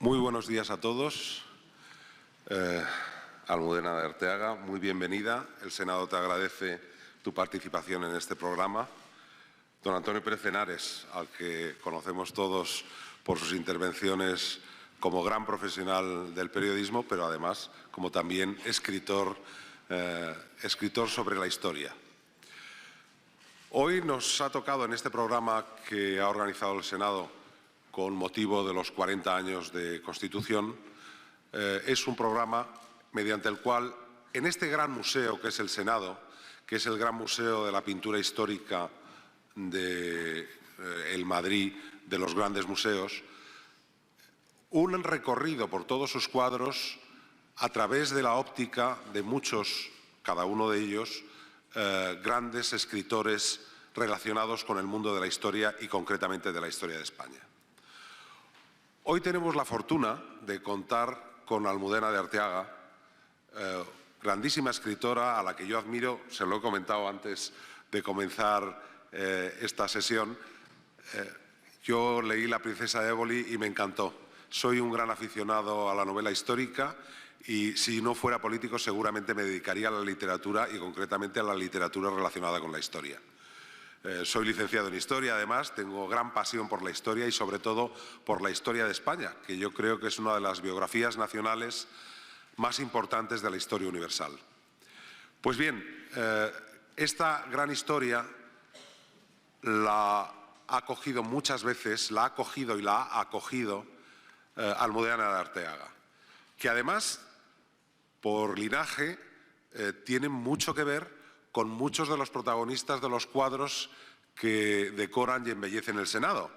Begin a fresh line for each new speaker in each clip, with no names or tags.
Muy buenos días a todos. Almudena de Arteaga, muy bienvenida. El Senado te agradece tu participación en este programa. Don Antonio Pérez Henares, al que conocemos todos por sus intervenciones como gran profesional del periodismo, pero además como también escritor sobre la historia. Hoy nos ha tocado en este programa que ha organizado el Senado con motivo de los 40 años de Constitución, es un programa mediante el cual, en este gran museo que es el Senado, que es el gran museo de la pintura histórica de el Madrid de los grandes museos, un recorrido por todos sus cuadros a través de la óptica de muchos, cada uno de ellos, grandes escritores relacionados con el mundo de la historia y concretamente de la historia de España. Hoy tenemos la fortuna de contar con Almudena de Arteaga, grandísima escritora a la que yo admiro, se lo he comentado antes de comenzar esta sesión. Yo leí La princesa de Éboli y me encantó. Soy un gran aficionado a la novela histórica y si no fuera político seguramente me dedicaría a la literatura y concretamente a la literatura relacionada con la historia. Soy licenciado en Historia, además, tengo gran pasión por la historia y sobre todo por la historia de España, que yo creo que es una de las biografías nacionales más importantes de la historia universal. Pues bien, esta gran historia la ha cogido muchas veces, la ha acogido y la ha acogido Almudena de Arteaga, que además, por linaje, tiene mucho que ver con muchos de los protagonistas de los cuadros que decoran y embellecen el Senado.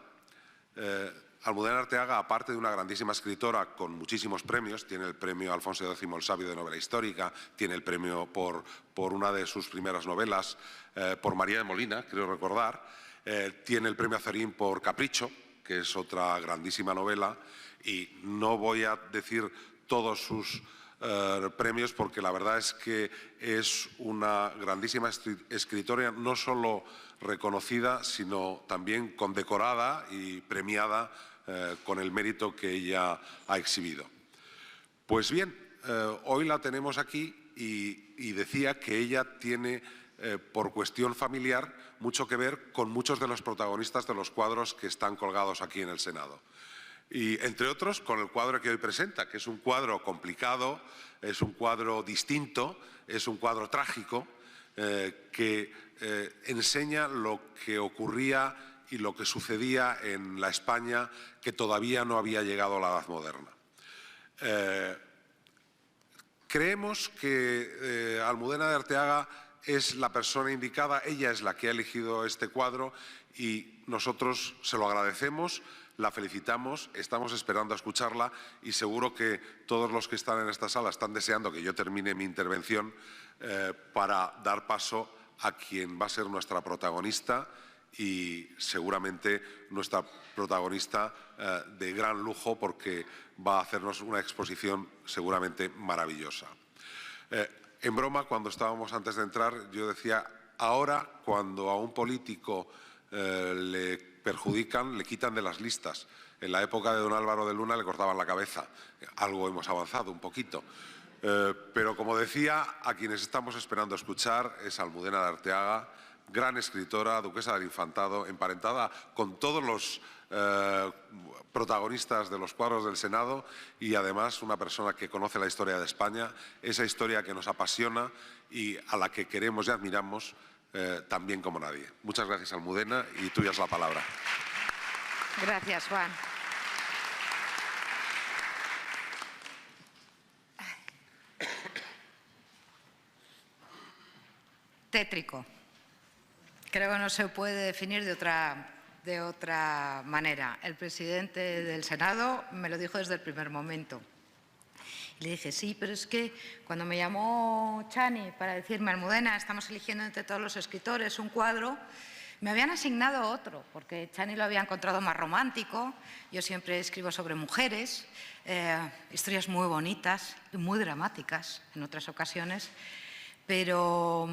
Almudena Arteaga, aparte de una grandísima escritora con muchísimos premios, tiene el premio Alfonso X el Sabio de novela histórica, tiene el premio por una de sus primeras novelas, por María de Molina, creo recordar, tiene el premio Azorín por Capricho, que es otra grandísima novela, y no voy a decir todos sus premios porque la verdad es que es una grandísima escritora, no solo reconocida, sino también condecorada y premiada con el mérito que ella ha exhibido. Pues bien, hoy la tenemos aquí y decía que ella tiene, por cuestión familiar, mucho que ver con muchos de los protagonistas de los cuadros que están colgados aquí en el Senado. Y, entre otros, con el cuadro que hoy presenta, que es un cuadro complicado, es un cuadro distinto, es un cuadro trágico, que enseña lo que ocurría y lo que sucedía en la España que todavía no había llegado a la Edad Moderna. Creemos que Almudena de Arteaga es la persona indicada, ella es la que ha elegido este cuadro y nosotros se lo agradecemos, la felicitamos, estamos esperando a escucharla y seguro que todos los que están en esta sala están deseando que yo termine mi intervención para dar paso a quien va a ser nuestra protagonista y seguramente nuestra protagonista de gran lujo porque va a hacernos una exposición seguramente maravillosa. En broma, cuando estábamos antes de entrar, yo decía, ahora cuando a un político le perjudican, le quitan de las listas. En la época de don Álvaro de Luna le cortaban la cabeza. Algo hemos avanzado un poquito. Pero como decía, a quienes estamos esperando escuchar es Almudena de Arteaga, gran escritora, duquesa del Infantado, emparentada con todos los protagonistas de los cuadros del Senado y además una persona que conoce la historia de España, esa historia que nos apasiona y a la que queremos y admiramos también como nadie. Muchas gracias, Almudena, y tuya es la palabra.
Gracias, Juan. Tétrico. Creo que no se puede definir de otra manera. El presidente del Senado me lo dijo desde el primer momento. Le dije, sí, pero es que cuando me llamó Chani para decirme, Almudena, estamos eligiendo entre todos los escritores un cuadro, me habían asignado otro, porque Chani lo había encontrado más romántico. Yo siempre escribo sobre mujeres, historias muy bonitas y muy dramáticas en otras ocasiones, pero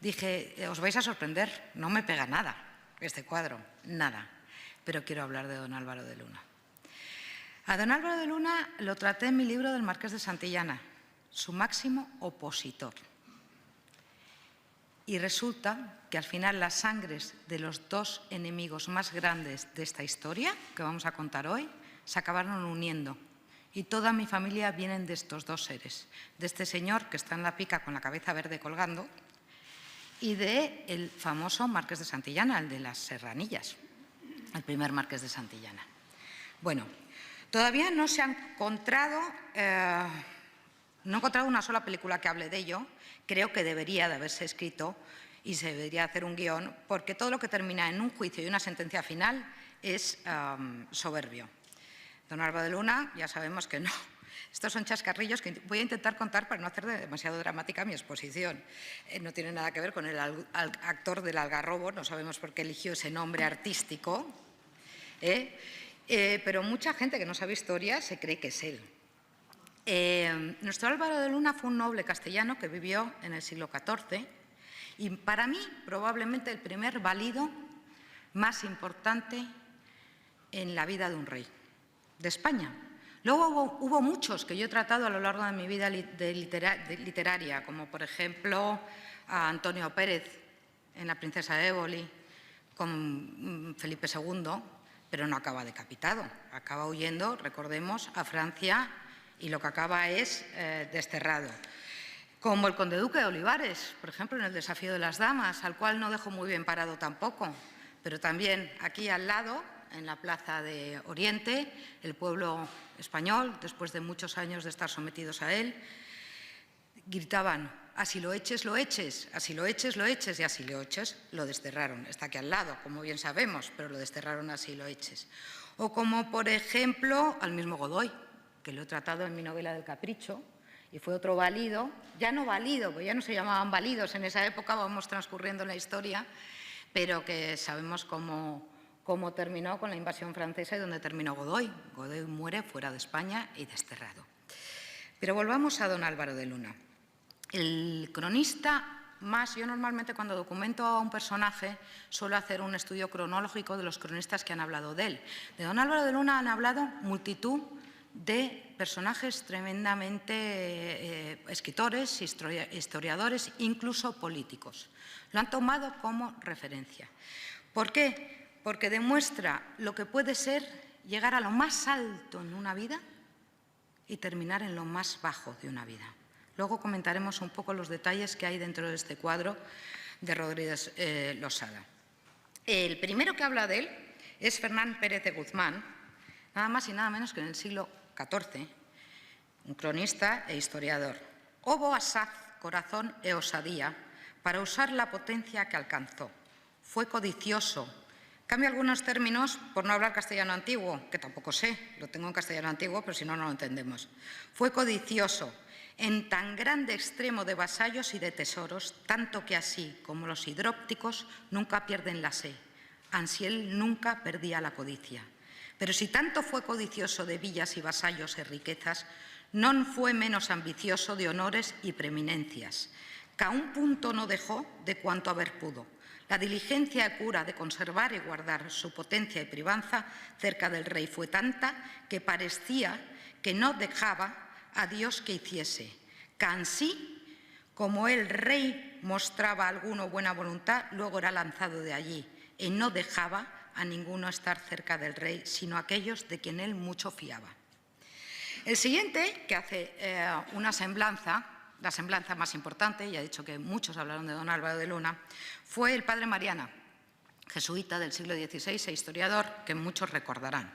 dije, os vais a sorprender, no me pega nada este cuadro, nada, pero quiero hablar de don Álvaro de Luna. A don Álvaro de Luna lo traté en mi libro del Marqués de Santillana, su máximo opositor. Y resulta que al final las sangres de los dos enemigos más grandes de esta historia, que vamos a contar hoy, se acabaron uniendo. Y toda mi familia vienen de estos dos seres, de este señor que está en la pica con la cabeza verde colgando y del famoso Marqués de Santillana, el de las Serranillas, el primer Marqués de Santillana. Bueno, todavía no se ha encontrado, no he encontrado una sola película que hable de ello. Creo que debería de haberse escrito y se debería hacer un guión, porque todo lo que termina en un juicio y una sentencia final es soberbio. Don Álvaro de Luna, ya sabemos que no. Estos son chascarrillos que voy a intentar contar para no hacer demasiado dramática mi exposición. No tiene nada que ver con el actor del Algarrobo, no sabemos por qué eligió ese nombre artístico, pero mucha gente que no sabe historia se cree que es él. Nuestro Álvaro de Luna fue un noble castellano que vivió en el siglo XIV y para mí probablemente el primer válido más importante en la vida de un rey de España. Luego hubo muchos que yo he tratado a lo largo de mi vida literaria, como por ejemplo a Antonio Pérez en La princesa de Éboli, con Felipe II, pero no acaba decapitado, acaba huyendo, recordemos, a Francia y lo que acaba es desterrado. Como el conde duque de Olivares, por ejemplo, en El desafío de las damas, al cual no dejo muy bien parado tampoco, pero también aquí al lado, en la plaza de Oriente, el pueblo español, después de muchos años de estar sometidos a él, gritaban: así lo eches, lo eches, así lo eches, lo eches, y así lo eches, lo desterraron. Está aquí al lado, como bien sabemos, pero lo desterraron así lo eches. O como, por ejemplo, al mismo Godoy, que lo he tratado en mi novela del Capricho, y fue otro válido, ya no válido, porque ya no se llamaban válidos en esa época, vamos transcurriendo en la historia, pero que sabemos cómo terminó con la invasión francesa y dónde terminó Godoy. Godoy muere fuera de España y desterrado. Pero volvamos a don Álvaro de Luna. El cronista más, yo normalmente cuando documento a un personaje suelo hacer un estudio cronológico de los cronistas que han hablado de él. De don Álvaro de Luna han hablado multitud de personajes tremendamente escritores, historiadores, incluso políticos. Lo han tomado como referencia. ¿Por qué? Porque demuestra lo que puede ser llegar a lo más alto en una vida y terminar en lo más bajo de una vida. Luego comentaremos un poco los detalles que hay dentro de este cuadro de Rodríguez Losada. El primero que habla de él es Fernán Pérez de Guzmán, nada más y nada menos que en el siglo XIV, un cronista e historiador. Hubo asaz, corazón e osadía para usar la potencia que alcanzó. Fue codicioso. Cambio algunos términos por no hablar castellano antiguo, que tampoco sé, lo tengo en castellano antiguo, pero si no, no lo entendemos. Fue codicioso en tan grande extremo de vasallos y de tesoros, tanto que así como los hidrópticos nunca pierden la sed, ansí él nunca perdía la codicia. Pero si tanto fue codicioso de villas y vasallos e riquezas, non fue menos ambicioso de honores y preeminencias, que a un punto no dejó de cuanto haber pudo. La diligencia y cura de conservar y guardar su potencia y privanza cerca del rey fue tanta que parecía que no dejaba a Dios que hiciese, que ansí como el rey mostraba a alguno buena voluntad, luego era lanzado de allí, y no dejaba a ninguno estar cerca del rey, sino aquellos de quien él mucho fiaba. El siguiente, que hace una semblanza, la semblanza más importante, ya he dicho que muchos hablaron de don Álvaro de Luna, fue el padre Mariana, jesuita del siglo XVI e historiador que muchos recordarán.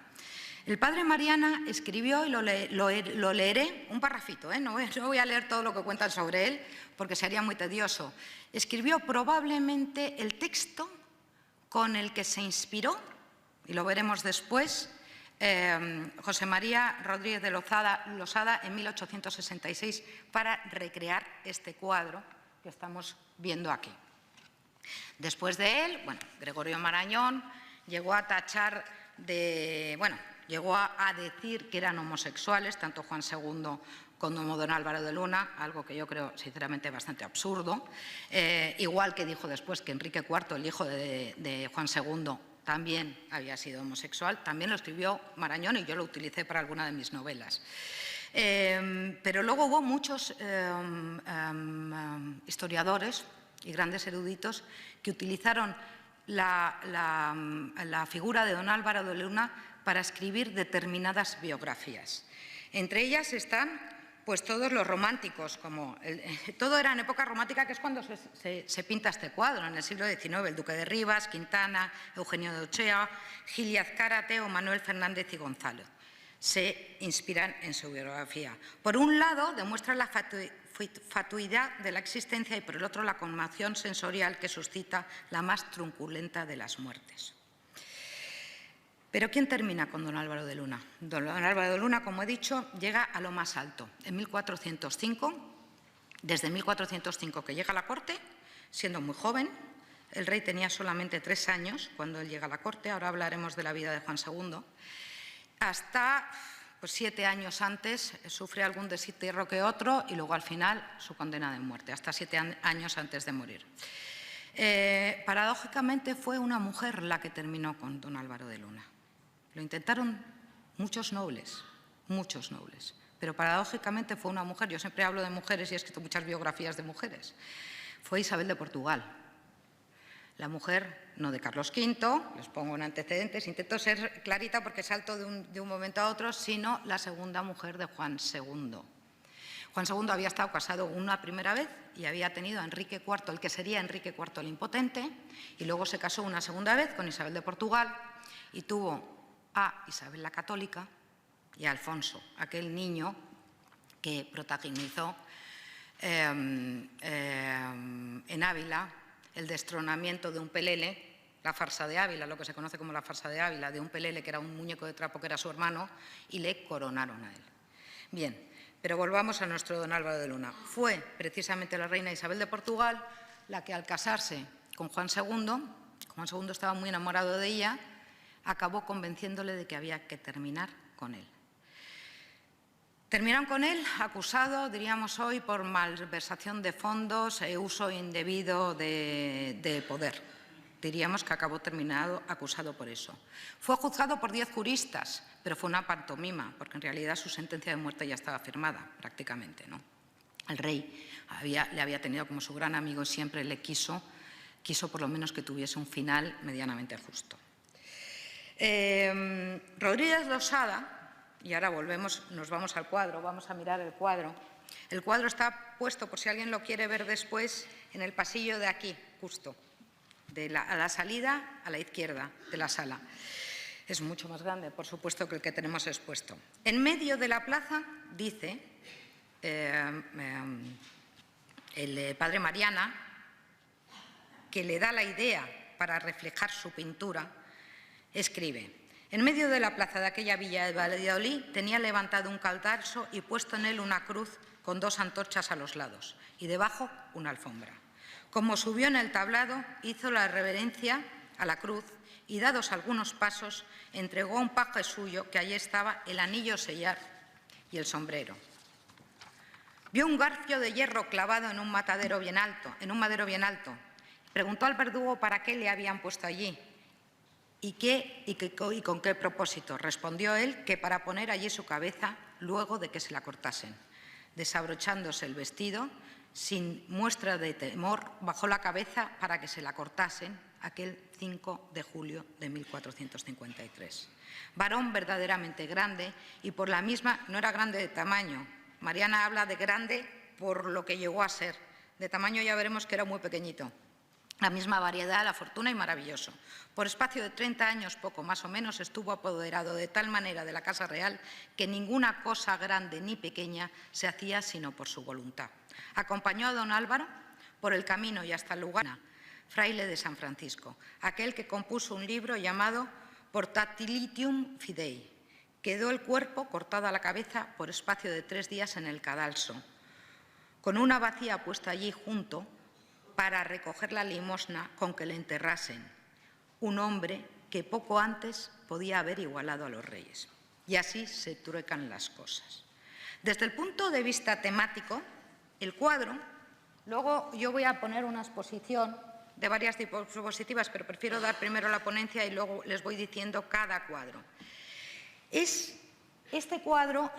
El padre Mariana escribió, y lo leeré, un parrafito, no voy a leer todo lo que cuentan sobre él porque sería muy tedioso. Escribió probablemente el texto con el que se inspiró, y lo veremos después, José María Rodríguez de Losada en 1866 para recrear este cuadro que estamos viendo aquí. Después de él, Gregorio Marañón llegó a tachar de, llegó a decir que eran homosexuales, tanto Juan II como don Álvaro de Luna, algo que yo creo sinceramente bastante absurdo, igual que dijo después que Enrique IV, el hijo de Juan II, también había sido homosexual, también lo escribió Marañón y yo lo utilicé para alguna de mis novelas. Pero luego hubo muchos historiadores y grandes eruditos que utilizaron la figura de don Álvaro de Luna para escribir determinadas biografías. Entre ellas están pues todos los románticos, todo era en época romántica, que es cuando se pinta este cuadro, en el siglo XIX, el Duque de Rivas, Quintana, Eugenio de Ochea, Gil y Azcárate o Manuel Fernández y Gonzalo. Se inspiran en su biografía. Por un lado, demuestra la fatuidad de la existencia y por el otro la conmoción sensorial que suscita la más truculenta de las muertes. Pero ¿quién termina con don Álvaro de Luna? Don Álvaro de Luna, como he dicho, llega a lo más alto. En 1405, desde 1405 que llega a la corte, siendo muy joven, el rey tenía solamente 3 años cuando él llega a la corte, ahora hablaremos de la vida de Juan II, hasta 7 años antes sufre algún destierro que otro y luego al final su condena de muerte, hasta 7 años antes de morir. Paradójicamente fue una mujer la que terminó con don Álvaro de Luna. Lo intentaron muchos nobles, pero paradójicamente fue una mujer. Yo siempre hablo de mujeres y he escrito muchas biografías de mujeres. Fue Isabel de Portugal. La mujer, no de Carlos V, les pongo en antecedentes, intento ser clarita porque salto de un momento a otro, sino la segunda mujer de Juan II. Juan II había estado casado una primera vez y había tenido a Enrique IV, el que sería Enrique IV el Impotente, y luego se casó una segunda vez con Isabel de Portugal y tuvo a Isabel la Católica y a Alfonso, aquel niño que protagonizó en Ávila el destronamiento de un pelele, la farsa de Ávila, lo que se conoce como la farsa de Ávila, de un pelele que era un muñeco de trapo que era su hermano, y le coronaron a él. Bien, pero volvamos a nuestro don Álvaro de Luna. Fue precisamente la reina Isabel de Portugal la que al casarse con Juan II estaba muy enamorado de ella, acabó convenciéndole de que había que terminar con él. Terminaron con él acusado, diríamos hoy, por malversación de fondos e uso indebido de poder. Diríamos que acabó acusado por eso. Fue juzgado por 10 juristas, pero fue una pantomima, porque en realidad su sentencia de muerte ya estaba firmada, prácticamente, ¿no? El rey le había tenido como su gran amigo y siempre le quiso por lo menos que tuviese un final medianamente justo. Rodríguez Losada, y ahora nos vamos al cuadro, vamos a mirar el cuadro. El cuadro está puesto, por si alguien lo quiere ver después, en el pasillo de aquí, justo, a la salida a la izquierda de la sala. Es mucho más grande, por supuesto, que el que tenemos expuesto. En medio de la plaza, dice el padre Mariana, que le da la idea para reflejar su pintura, escribe: en medio de la plaza de aquella villa de Valladolid tenía levantado un cadalso y puesto en él una cruz con 2 antorchas a los lados y debajo una alfombra. Como subió en el tablado, hizo la reverencia a la cruz y, dados algunos pasos, entregó a un paje suyo que allí estaba el anillo sellar y el sombrero. Vio un garfio de hierro clavado en un madero bien alto. Preguntó al verdugo para qué le habían puesto allí y con qué propósito. Respondió él que para poner allí su cabeza luego de que se la cortasen. Desabrochándose el vestido, sin muestra de temor, bajó la cabeza para que se la cortasen aquel 5 de julio de 1453. Varón verdaderamente grande y por la misma no era grande de tamaño. Mariana habla de grande por lo que llegó a ser. De tamaño ya veremos que era muy pequeñito. La misma variedad, la fortuna y maravilloso. Por espacio de 30 años, poco más o menos, estuvo apoderado de tal manera de la Casa Real que ninguna cosa grande ni pequeña se hacía sino por su voluntad. Acompañó a don Álvaro por el camino y hasta el lugar, fraile de San Francisco, aquel que compuso un libro llamado Portatilitium Fidei. Quedó el cuerpo, cortada la cabeza, por espacio de 3 días en el cadalso, con una bacía puesta allí junto para recoger la limosna con que le enterrasen, un hombre que poco antes podía haber igualado a los reyes. Y así se truecan las cosas. Desde el punto de vista temático, el cuadro, luego yo voy a poner una exposición de varias diapositivas, pero prefiero dar primero la ponencia y luego les voy diciendo cada cuadro. Este cuadro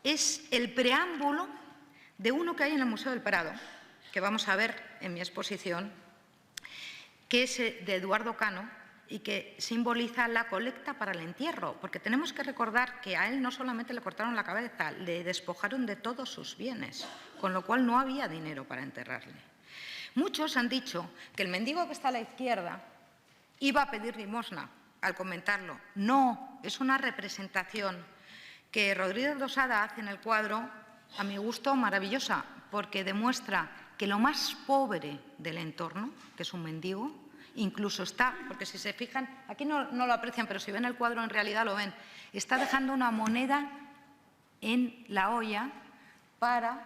es el preámbulo de uno que hay en el Museo del Prado, que vamos a ver en mi exposición, que es de Eduardo Cano y que simboliza la colecta para el entierro, porque tenemos que recordar que a él no solamente le cortaron la cabeza, le despojaron de todos sus bienes, con lo cual no había dinero para enterrarle. Muchos han dicho que el mendigo que está a la izquierda iba a pedir limosna al comentarlo. No, es una representación que Rodríguez Losada hace en el cuadro, a mi gusto, maravillosa, porque demuestra que lo más pobre del entorno, que es un mendigo, incluso está, porque si se fijan, aquí no lo aprecian, pero si ven el cuadro en realidad lo ven, está dejando una moneda en la olla para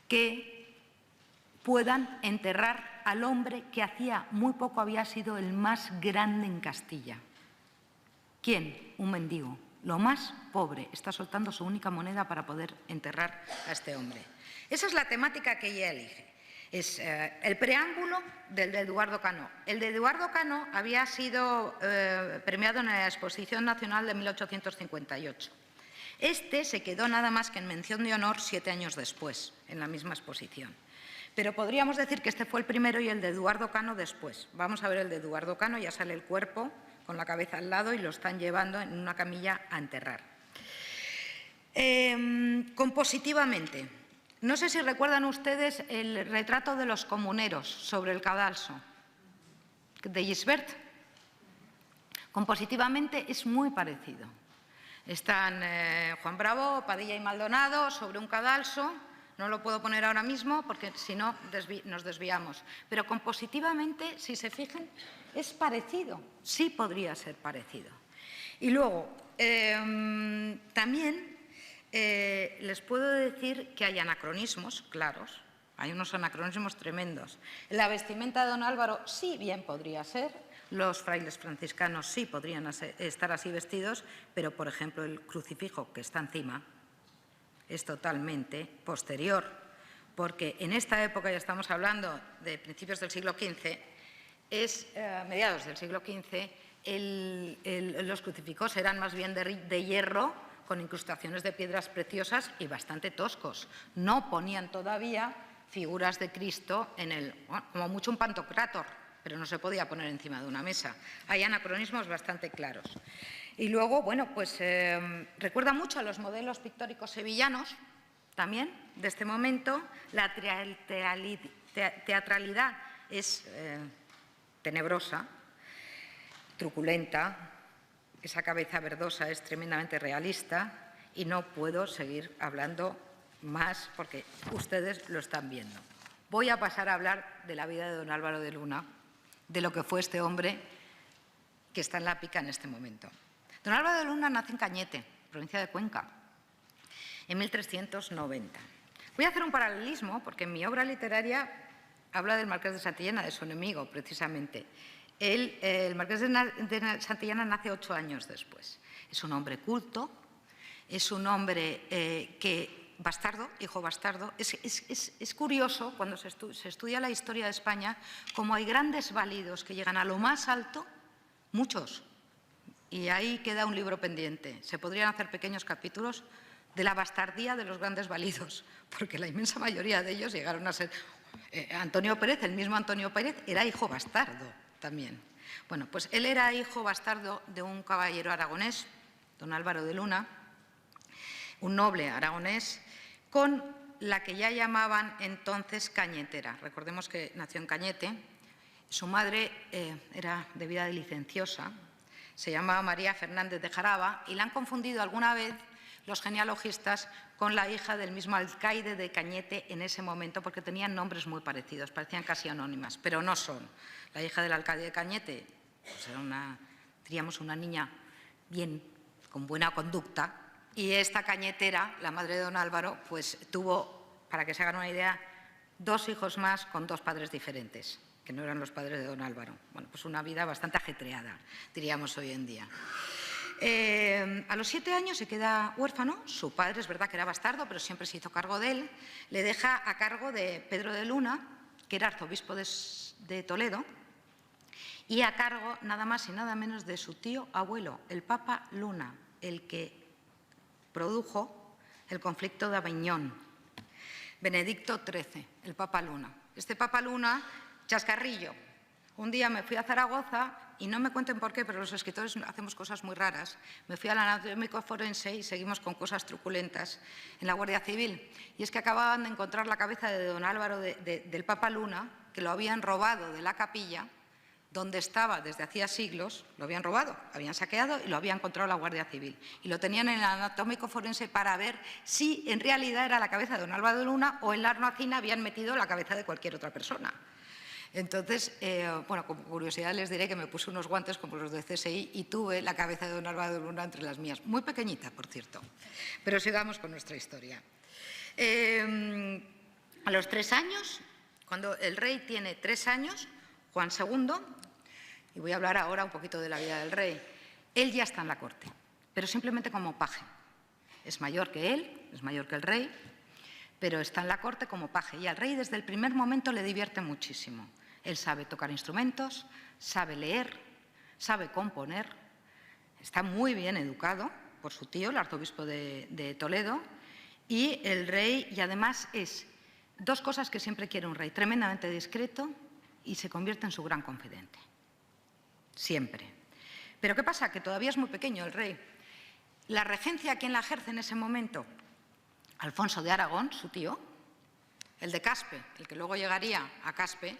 que puedan enterrar al hombre que hacía muy poco había sido el más grande en Castilla. ¿Quién? Un mendigo. Lo más pobre. Está soltando su única moneda para poder enterrar a este hombre. Esa es la temática que ella elige. Es el preámbulo del de Eduardo Cano. El de Eduardo Cano había sido premiado en la Exposición Nacional de 1858. Este se quedó nada más que en mención de honor 7 años después, en la misma exposición. Pero podríamos decir que este fue el primero y el de Eduardo Cano después. Vamos a ver el de Eduardo Cano, ya sale el cuerpo con la cabeza al lado y lo están llevando en una camilla a enterrar. Compositivamente, no sé si recuerdan ustedes el retrato de los comuneros sobre el cadalso de Gisbert. Compositivamente es muy parecido. Están Juan Bravo, Padilla y Maldonado sobre un cadalso. No lo puedo poner ahora mismo porque si no nos desviamos. Pero compositivamente, si se fijan, es parecido. Sí podría ser parecido. Y luego, también les puedo decir que hay anacronismos claros. Hay unos anacronismos tremendos. La vestimenta de don Álvaro sí bien podría ser. Los frailes franciscanos sí podrían estar así vestidos, pero, por ejemplo, el crucifijo que está encima es totalmente posterior, porque en esta época, ya estamos hablando de principios del siglo XV, es mediados del siglo XV, los crucifijos eran más bien de hierro, con incrustaciones de piedras preciosas y bastante toscos. No ponían todavía figuras de Cristo como mucho un pantocrátor, pero no se podía poner encima de una mesa. Hay anacronismos bastante claros. Y luego, bueno, pues recuerda mucho a los modelos pictóricos sevillanos, también, de este momento. La teatralidad es tenebrosa, truculenta, esa cabeza verdosa es tremendamente realista y no puedo seguir hablando más porque ustedes lo están viendo. Voy a pasar a hablar de la vida de don Álvaro de Luna, de lo que fue este hombre que está en la pica en este momento. Don Álvaro de Luna nace en Cañete, provincia de Cuenca, en 1390. Voy a hacer un paralelismo porque en mi obra literaria habla del Marqués de Santillana, de su enemigo, precisamente. El Marqués de Santillana nace 8 años después. Es un hombre culto, es un hombre bastardo, hijo bastardo. Es curioso cuando se estudia la historia de España cómo hay grandes válidos que llegan a lo más alto, muchos, y ahí queda un libro pendiente. Se podrían hacer pequeños capítulos de la bastardía de los grandes válidos, porque la inmensa mayoría de ellos llegaron a ser… Antonio Pérez, el mismo Antonio Pérez, era hijo bastardo también. Bueno, pues él era hijo bastardo de un caballero aragonés, don Álvaro de Luna, un noble aragonés, con la que ya llamaban entonces cañetera. Recordemos que nació en Cañete. Su madre era de vida licenciosa, se llamaba María Fernández de Jaraba y la han confundido alguna vez los genealogistas con la hija del mismo alcaide de Cañete en ese momento, porque tenían nombres muy parecidos, parecían casi anónimas, pero no son. La hija del alcaide de Cañete pues era diríamos, una niña bien, con buena conducta, y esta cañetera, la madre de don Álvaro, pues tuvo, para que se hagan una idea, 2 hijos más con 2 padres diferentes, que no eran los padres de don Álvaro. Bueno, pues una vida bastante ajetreada, diríamos hoy en día. A los 7 años se queda huérfano. Su padre es verdad que era bastardo, pero siempre se hizo cargo de él. Le deja a cargo de Pedro de Luna, que era arzobispo de Toledo, y a cargo nada más y nada menos de su tío abuelo, el Papa Luna, el que produjo el conflicto de Aviñón. Benedicto XIII, el Papa Luna. Este Papa Luna, chascarrillo. Un día me fui a Zaragoza y no me cuenten por qué, pero los escritores hacemos cosas muy raras. Me fui al anatómico forense y seguimos con cosas truculentas en la Guardia Civil. Y es que acababan de encontrar la cabeza de don Álvaro del Papa Luna, que lo habían robado de la capilla, donde estaba desde hacía siglos, lo habían robado, habían saqueado y lo había encontrado la Guardia Civil. Y lo tenían en el anatómico forense para ver si en realidad era la cabeza de don Álvaro de Luna o en la hornacina habían metido la cabeza de cualquier otra persona. Entonces, bueno, como curiosidad les diré que me puse unos guantes como los de CSI y tuve la cabeza de don Álvaro de Luna entre las mías. Muy pequeñita, por cierto. Pero sigamos con nuestra historia. A los 3 años, cuando el rey tiene 3 años, Juan II, y voy a hablar ahora un poquito de la vida del rey, él ya está en la corte, pero simplemente como paje. Es mayor que él, es mayor que el rey, pero está en la corte como paje. Y al rey desde el primer momento le divierte muchísimo. Él sabe tocar instrumentos, sabe leer, sabe componer, está muy bien educado por su tío, el arzobispo de Toledo, y el rey, y además es 2 cosas que siempre quiere un rey: tremendamente discreto y se convierte en su gran confidente. Siempre. Pero ¿qué pasa? Que todavía es muy pequeño el rey. La regencia, ¿quién la ejerce en ese momento? Alfonso de Aragón, su tío, el de Caspe, el que luego llegaría a Caspe,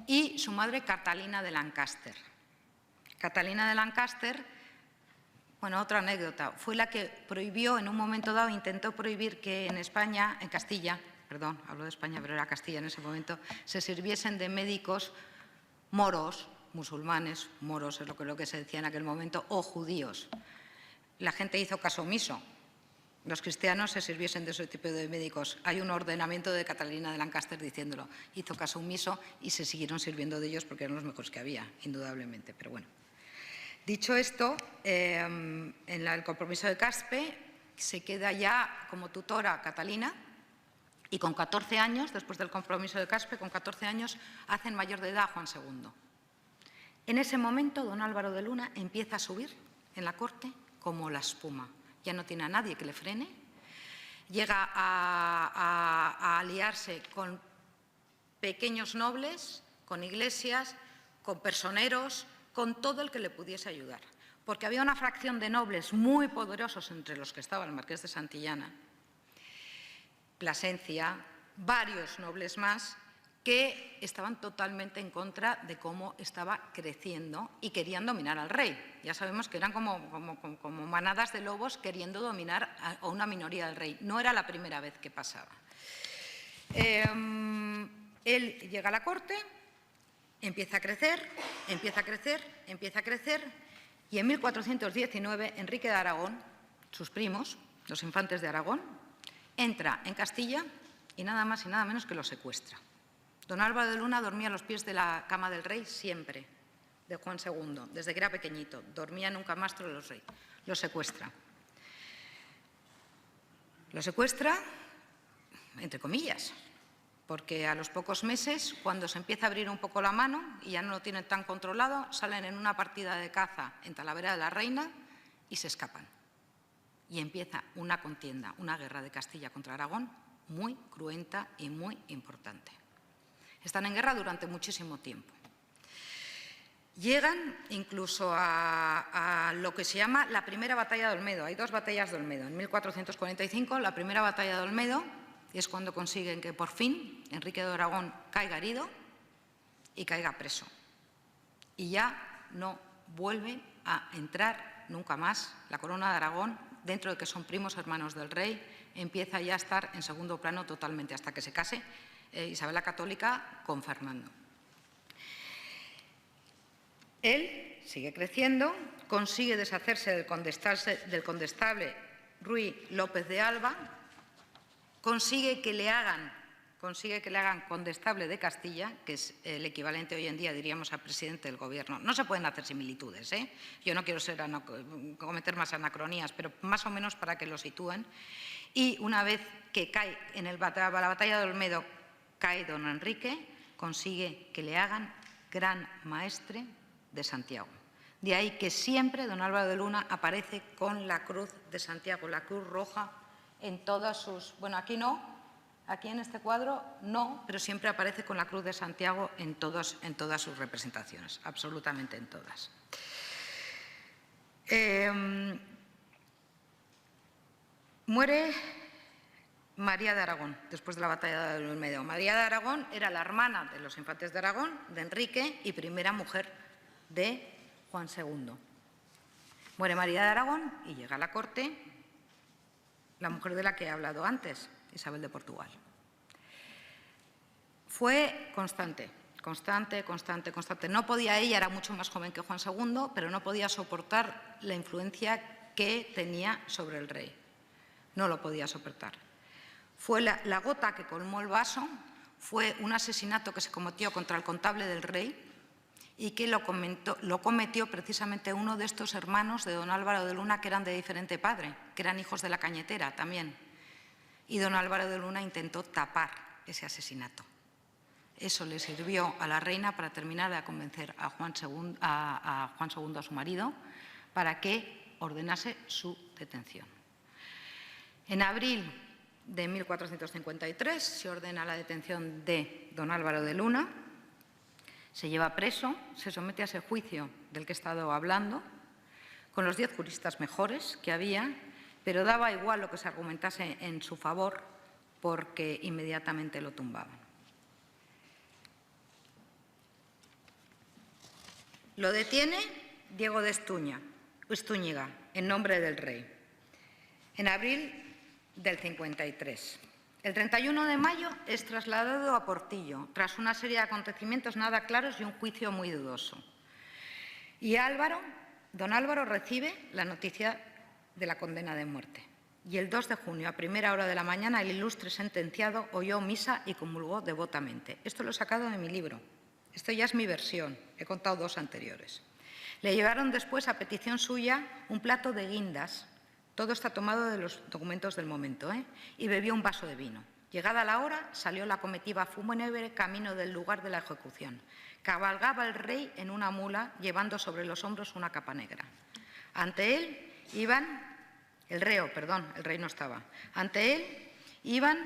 y su madre Catalina de Lancaster. Catalina de Lancaster, bueno, otra anécdota, fue la que prohibió, en un momento dado, intentó prohibir que en España, en Castilla, perdón, hablo de España, pero era Castilla en ese momento, se sirviesen de médicos moros, musulmanes, moros es lo que se decía en aquel momento, o judíos. La gente hizo caso omiso. Los cristianos se sirviesen de ese tipo de médicos. Hay un ordenamiento de Catalina de Lancaster diciéndolo. Hizo caso omiso y se siguieron sirviendo de ellos porque eran los mejores que había, indudablemente. Pero bueno. Dicho esto, en el compromiso de Caspe se queda ya como tutora Catalina y con 14 años, después del compromiso de Caspe, con 14 años hacen mayor de edad a Juan II. En ese momento, don Álvaro de Luna empieza a subir en la corte como la espuma. Ya no tiene a nadie que le frene, llega a aliarse con pequeños nobles, con iglesias, con personeros, con todo el que le pudiese ayudar. Porque había una fracción de nobles muy poderosos entre los que estaba el marqués de Santillana, Plasencia, varios nobles más, que estaban totalmente en contra de cómo estaba creciendo y querían dominar al rey. Ya sabemos que eran como manadas de lobos queriendo dominar a una minoría del rey. No era la primera vez que pasaba. Él llega a la corte, empieza a crecer, empieza a crecer, empieza a crecer, y en 1419 Enrique de Aragón, sus primos, los infantes de Aragón, entra en Castilla y nada más y nada menos que lo secuestra. Don Álvaro de Luna dormía a los pies de la cama del rey siempre, de Juan II, desde que era pequeñito. Dormía en un camastro de los reyes. Lo secuestra. Lo secuestra, entre comillas, porque a los pocos meses, cuando se empieza a abrir un poco la mano y ya no lo tienen tan controlado, salen en una partida de caza en Talavera de la Reina y se escapan. Y empieza una contienda, una guerra de Castilla contra Aragón muy cruenta y muy importante. Están en guerra durante muchísimo tiempo. Llegan incluso a lo que se llama la primera batalla de Olmedo. Hay 2 batallas de Olmedo. En 1445, la primera batalla de Olmedo es cuando consiguen que por fin Enrique de Aragón caiga herido y caiga preso. Y ya no vuelve a entrar nunca más la corona de Aragón, dentro de que son primos hermanos del rey, empieza ya a estar en segundo plano totalmente hasta que se case Isabel la Católica con Fernando. Él sigue creciendo, consigue deshacerse del condestable Ruy López de Alba, consigue que le hagan condestable de Castilla, que es el equivalente hoy en día, diríamos, al presidente del gobierno. No se pueden hacer similitudes, ¿eh? Yo no quiero cometer más anacronías, pero más o menos para que lo sitúen. Y una vez que cae en la batalla de Olmedo, cae don Enrique, consigue que le hagan gran maestre de Santiago. De ahí que siempre don Álvaro de Luna aparece con la cruz de Santiago, la cruz roja en todas sus… Bueno, aquí no, aquí en este cuadro no, pero siempre aparece con la cruz de Santiago en todas sus representaciones, absolutamente en todas. Muere María de Aragón, después de la batalla del Olmedo. María de Aragón era la hermana de los infantes de Aragón, de Enrique, y primera mujer de Juan II. Muere María de Aragón y llega a la corte la mujer de la que he hablado antes, Isabel de Portugal. Fue constante. No podía, ella era mucho más joven que Juan II, pero no podía soportar la influencia que tenía sobre el rey. No lo podía soportar. Fue la gota que colmó el vaso, fue un asesinato que se cometió contra el contable del rey y que lo cometió precisamente uno de estos hermanos de don Álvaro de Luna, que eran de diferente padre, que eran hijos de la Cañetera también. Y don Álvaro de Luna intentó tapar ese asesinato. Eso le sirvió a la reina para terminar de convencer a Juan II, a su marido, para que ordenase su detención. En abril de 1453 se ordena la detención de don Álvaro de Luna, se lleva preso, se somete a ese juicio del que he estado hablando, con los 10 juristas mejores que había, pero daba igual lo que se argumentase en su favor porque inmediatamente lo tumbaban. Lo detiene Diego de Estúñiga, en nombre del rey, en abril del 53. El 31 de mayo es trasladado a Portillo, tras una serie de acontecimientos nada claros y un juicio muy dudoso. Y don Álvaro recibe la noticia de la condena de muerte. Y el 2 de junio, a primera hora de la mañana, el ilustre sentenciado oyó misa y comulgó devotamente. Esto lo he sacado de mi libro. Esto ya es mi versión, he contado 2 anteriores. Le llevaron después, a petición suya, un plato de guindas. Todo está tomado de los documentos del momento, y bebió un vaso de vino. Llegada la hora, salió la comitiva fúnebre camino del lugar de la ejecución. Cabalgaba el rey en una mula, llevando sobre los hombros una capa negra. Ante él iban, el rey no estaba. Ante él iban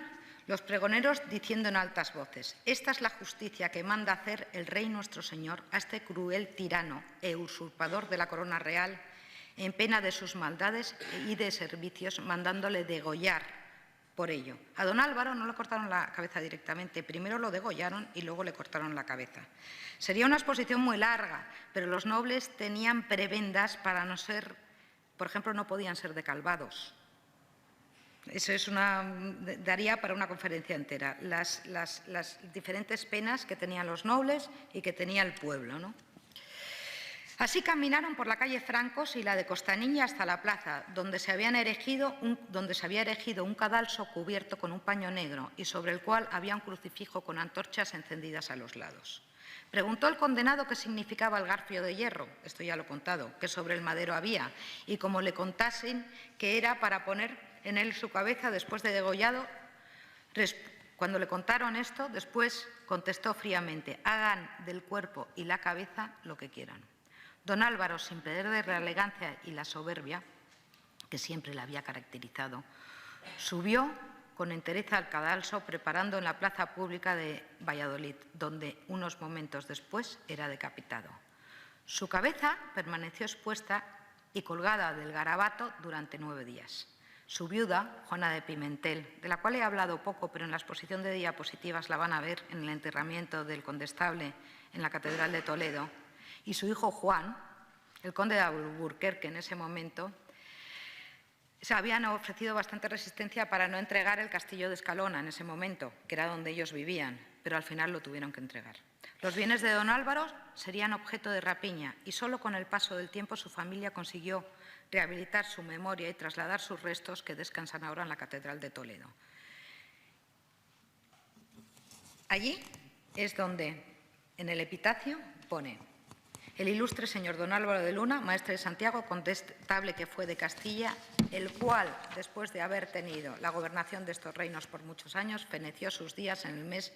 los pregoneros diciendo en altas voces: esta es la justicia que manda hacer el rey nuestro señor a este cruel tirano e usurpador de la corona real, en pena de sus maldades y de servicios, mandándole degollar por ello. A don Álvaro no le cortaron la cabeza directamente, primero lo degollaron y luego le cortaron la cabeza. Sería una exposición muy larga, pero los nobles tenían prebendas para no ser, por ejemplo, no podían ser decalvados. Eso daría para una conferencia entera, las diferentes penas que tenían los nobles y que tenía el pueblo, ¿no? Así caminaron por la calle Francos y la de Costanilla hasta la plaza, donde se había erigido un cadalso cubierto con un paño negro y sobre el cual había un crucifijo con antorchas encendidas a los lados. Preguntó el condenado qué significaba el garfio de hierro, esto ya lo he contado, que sobre el madero había, y como le contasen que era para poner en él su cabeza después de degollado. Cuando le contaron esto, después contestó fríamente: hagan del cuerpo y la cabeza lo que quieran. Don Álvaro, sin perder la elegancia y la soberbia que siempre le había caracterizado, subió con entereza al cadalso, preparando en la plaza pública de Valladolid, donde unos momentos después era decapitado. Su cabeza permaneció expuesta y colgada del garabato durante 9 días. Su viuda, Juana de Pimentel, de la cual he hablado poco, pero en la exposición de diapositivas la van a ver en el enterramiento del condestable en la Catedral de Toledo, y su hijo Juan, el conde de Alburquerque en ese momento, se habían ofrecido bastante resistencia para no entregar el castillo de Escalona en ese momento, que era donde ellos vivían, pero al final lo tuvieron que entregar. Los bienes de don Álvaro serían objeto de rapiña y solo con el paso del tiempo su familia consiguió rehabilitar su memoria y trasladar sus restos, que descansan ahora en la Catedral de Toledo. Allí es donde, en el epitafio, pone: el ilustre señor don Álvaro de Luna, maestre de Santiago, condestable que fue de Castilla, el cual, después de haber tenido la gobernación de estos reinos por muchos años, feneció sus días en el mes,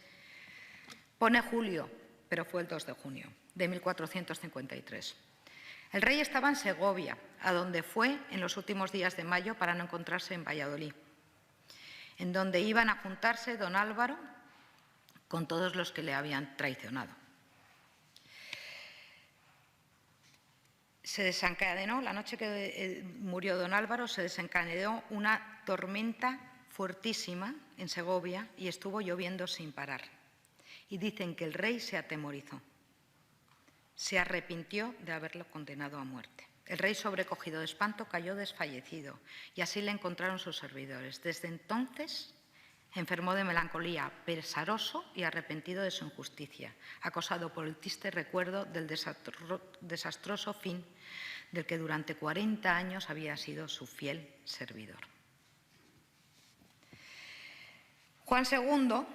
pone julio, pero fue el 2 de junio de 1453. El rey estaba en Segovia, a donde fue en los últimos días de mayo para no encontrarse en Valladolid, en donde iban a juntarse don Álvaro con todos los que le habían traicionado. Se desencadenó, la noche que murió don Álvaro, se desencadenó una tormenta fuertísima en Segovia y estuvo lloviendo sin parar. Y dicen que el rey se atemorizó, se arrepintió de haberlo condenado a muerte. El rey, sobrecogido de espanto, cayó desfallecido y así le encontraron sus servidores. Desde entonces enfermó de melancolía, pesaroso y arrepentido de su injusticia, acosado por el triste recuerdo del desastroso fin del que durante 40 años había sido su fiel servidor. Juan II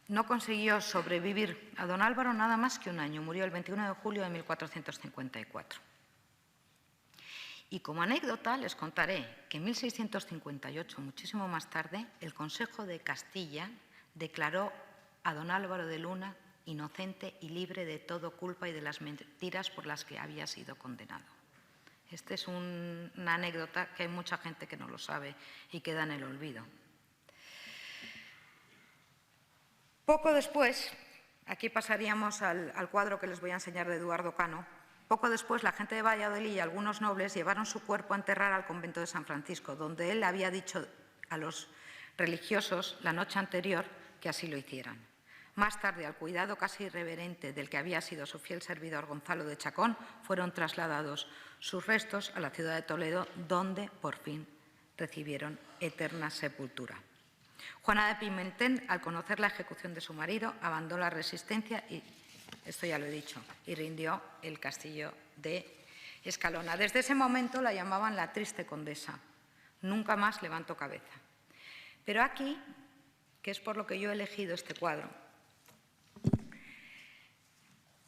no consiguió sobrevivir a don Álvaro nada más que un año. Murió el 21 de julio de 1454. Y como anécdota les contaré que en 1658, muchísimo más tarde, el Consejo de Castilla declaró a don Álvaro de Luna inocente y libre de toda culpa y de las mentiras por las que había sido condenado. Esta es una anécdota que hay mucha gente que no lo sabe y queda en el olvido. Poco después, aquí pasaríamos al cuadro que les voy a enseñar de Eduardo Cano. Poco después, la gente de Valladolid y algunos nobles llevaron su cuerpo a enterrar al convento de San Francisco, donde él había dicho a los religiosos la noche anterior que así lo hicieran. Más tarde, al cuidado casi irreverente del que había sido su fiel servidor Gonzalo de Chacón, fueron trasladados sus restos a la ciudad de Toledo, donde por fin recibieron eterna sepultura. Juana de Pimentén, al conocer la ejecución de su marido, abandonó la resistencia y, esto ya lo he dicho, y rindió el castillo de Escalona. Desde ese momento la llamaban la triste condesa. Nunca más levantó cabeza. Pero aquí, que es por lo que yo he elegido este cuadro,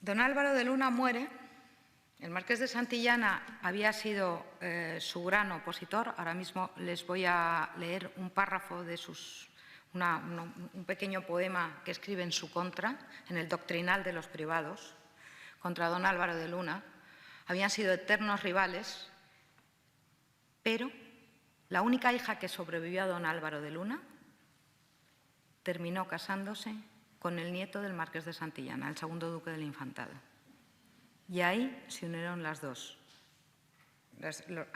don Álvaro de Luna muere. El marqués de Santillana había sido su gran opositor. Ahora mismo les voy a leer un párrafo de un pequeño poema que escribe en su contra, en el Doctrinal de los Privados, contra don Álvaro de Luna. Habían sido eternos rivales, pero la única hija que sobrevivió a don Álvaro de Luna terminó casándose con el nieto del marqués de Santillana, el segundo duque del Infantado. Y ahí se unieron a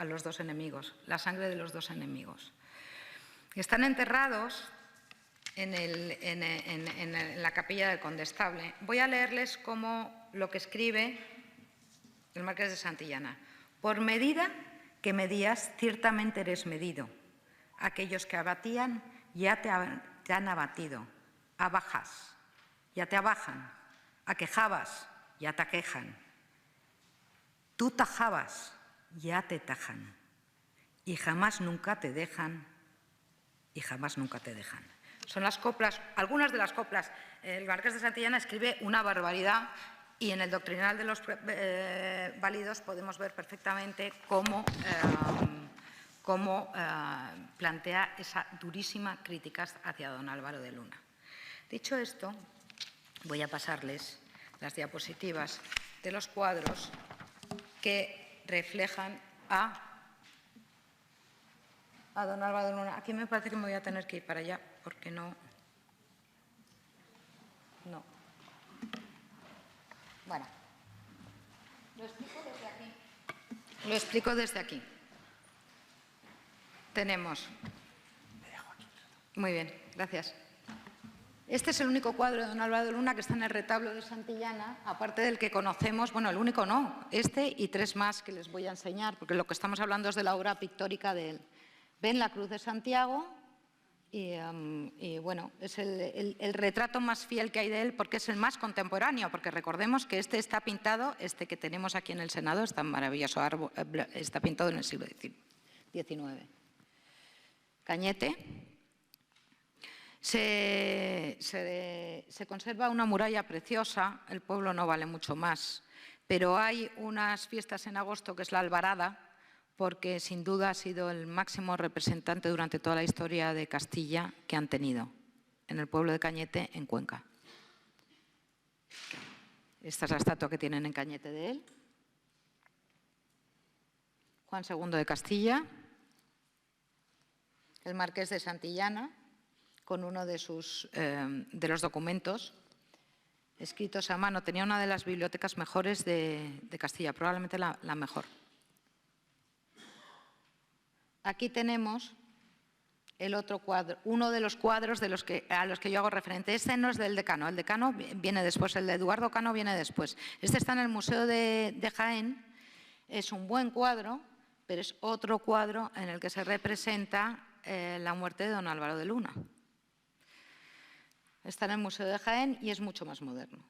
los dos enemigos, la sangre de los dos enemigos. Están enterrados en la capilla del Condestable. Voy a leerles lo que escribe el marqués de Santillana. Por medida que medías, ciertamente eres medido. Aquellos que abatían ya te han abatido. Abajas, ya te abajan. Aquejabas, ya te aquejan. Tú tajabas, ya te tajan, y jamás nunca te dejan, y jamás nunca te dejan. Son las coplas, algunas de las coplas. El marqués de Santillana escribe una barbaridad y en el Doctrinal de los Válidos podemos ver perfectamente cómo plantea esa durísima crítica hacia don Álvaro de Luna. Dicho esto, voy a pasarles las diapositivas de los cuadros que reflejan a don Álvaro de Luna. Aquí me parece que me voy a tener que ir para allá porque no. Bueno, lo explico desde aquí. Tenemos. Muy bien, gracias. Este es el único cuadro de don Álvaro de Luna que está en el retablo de Santillana, aparte del que conocemos, bueno, el único no, este y tres más que les voy a enseñar, porque lo que estamos hablando es de la obra pictórica de él. Ven la Cruz de Santiago y bueno, es el retrato más fiel que hay de él porque es el más contemporáneo, porque recordemos que este está pintado, este que tenemos aquí en el Senado, es tan maravilloso árbol, está pintado en el siglo XIX. Cañete. Se conserva una muralla preciosa, el pueblo no vale mucho más, pero hay unas fiestas en agosto que es la Albarada, porque sin duda ha sido el máximo representante durante toda la historia de Castilla que han tenido en el pueblo de Cañete, en Cuenca. Esta es la estatua que tienen en Cañete de él. Juan II de Castilla, el marqués de Santillana, con uno de los documentos escritos a mano. Tenía una de las bibliotecas mejores de Castilla, probablemente la mejor. Aquí tenemos el otro cuadro, uno de los cuadros a los que yo hago referente. Este no es del decano, el decano viene después, el de Eduardo Cano viene después. Este está en el Museo de Jaén, es un buen cuadro, pero es otro cuadro en el que se representa la muerte de don Álvaro de Luna. Está en el Museo de Jaén y es mucho más moderno.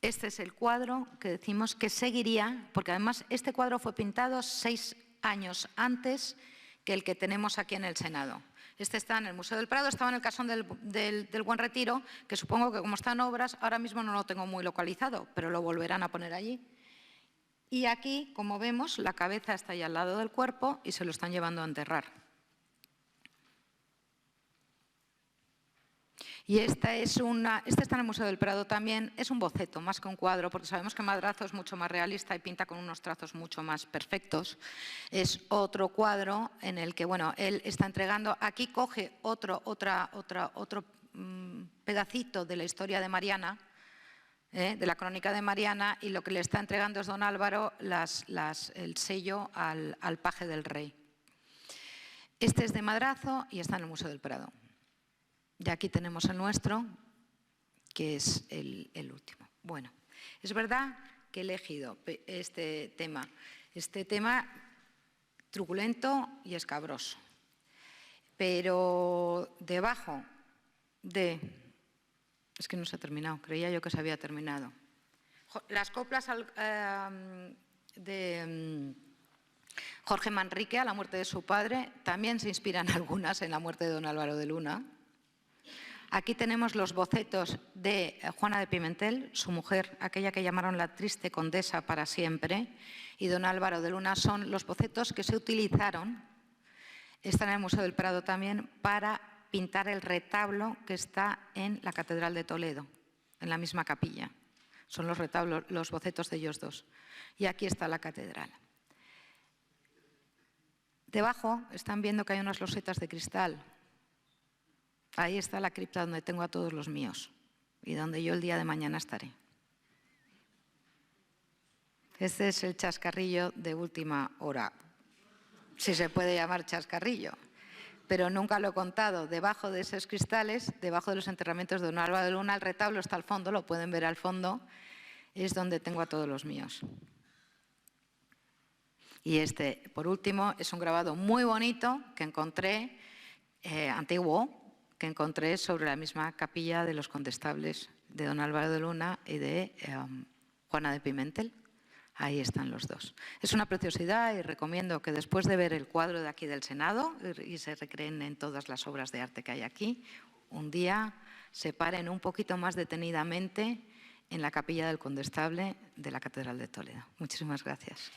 Este es el cuadro que decimos que seguiría, porque además este cuadro fue pintado 6 años antes que el que tenemos aquí en el Senado. Este está en el Museo del Prado, estaba en el Casón del Buen Retiro, que supongo que como están obras, ahora mismo no lo tengo muy localizado, pero lo volverán a poner allí. Y aquí, como vemos, la cabeza está ahí al lado del cuerpo y se lo están llevando a enterrar. Y este está en el Museo del Prado también, es un boceto más que un cuadro, porque sabemos que Madrazo es mucho más realista y pinta con unos trazos mucho más perfectos. Es otro cuadro en el que, bueno, él está entregando, aquí coge otro pedacito de la historia de Mariana, de la crónica de Mariana, y lo que le está entregando es don Álvaro el sello al paje del rey. Este es de Madrazo y está en el Museo del Prado. Y aquí tenemos el nuestro, que es el último. Bueno, es verdad que he elegido este tema truculento y escabroso, pero debajo de... Es que no se ha terminado, creía yo que se había terminado. Las coplas de Jorge Manrique a la muerte de su padre, también se inspiran algunas en la muerte de don Álvaro de Luna. Aquí tenemos los bocetos de Juana de Pimentel, su mujer, aquella que llamaron la triste condesa para siempre, y don Álvaro de Luna. Son los bocetos que se utilizaron, están en el Museo del Prado también, para pintar el retablo que está en la Catedral de Toledo, en la misma capilla. Son los retablos, los bocetos de ellos dos. Y aquí está la catedral. Debajo están viendo que hay unas losetas de cristal. Ahí está la cripta donde tengo a todos los míos y donde yo el día de mañana estaré. Este es el chascarrillo de última hora, si se puede llamar chascarrillo, pero nunca lo he contado. Debajo de esos cristales, debajo de los enterramientos de don Álvaro de Luna, el retablo está al fondo, lo pueden ver al fondo, es donde tengo a todos los míos. Y este, por último, es un grabado muy bonito que encontré, antiguo, que encontré sobre la misma capilla de los condestables de don Álvaro de Luna y de Juana de Pimentel. Ahí están los dos. Es una preciosidad y recomiendo que después de ver el cuadro de aquí del Senado y se recreen en todas las obras de arte que hay aquí, un día se paren un poquito más detenidamente en la capilla del condestable de la Catedral de Toledo. Muchísimas gracias.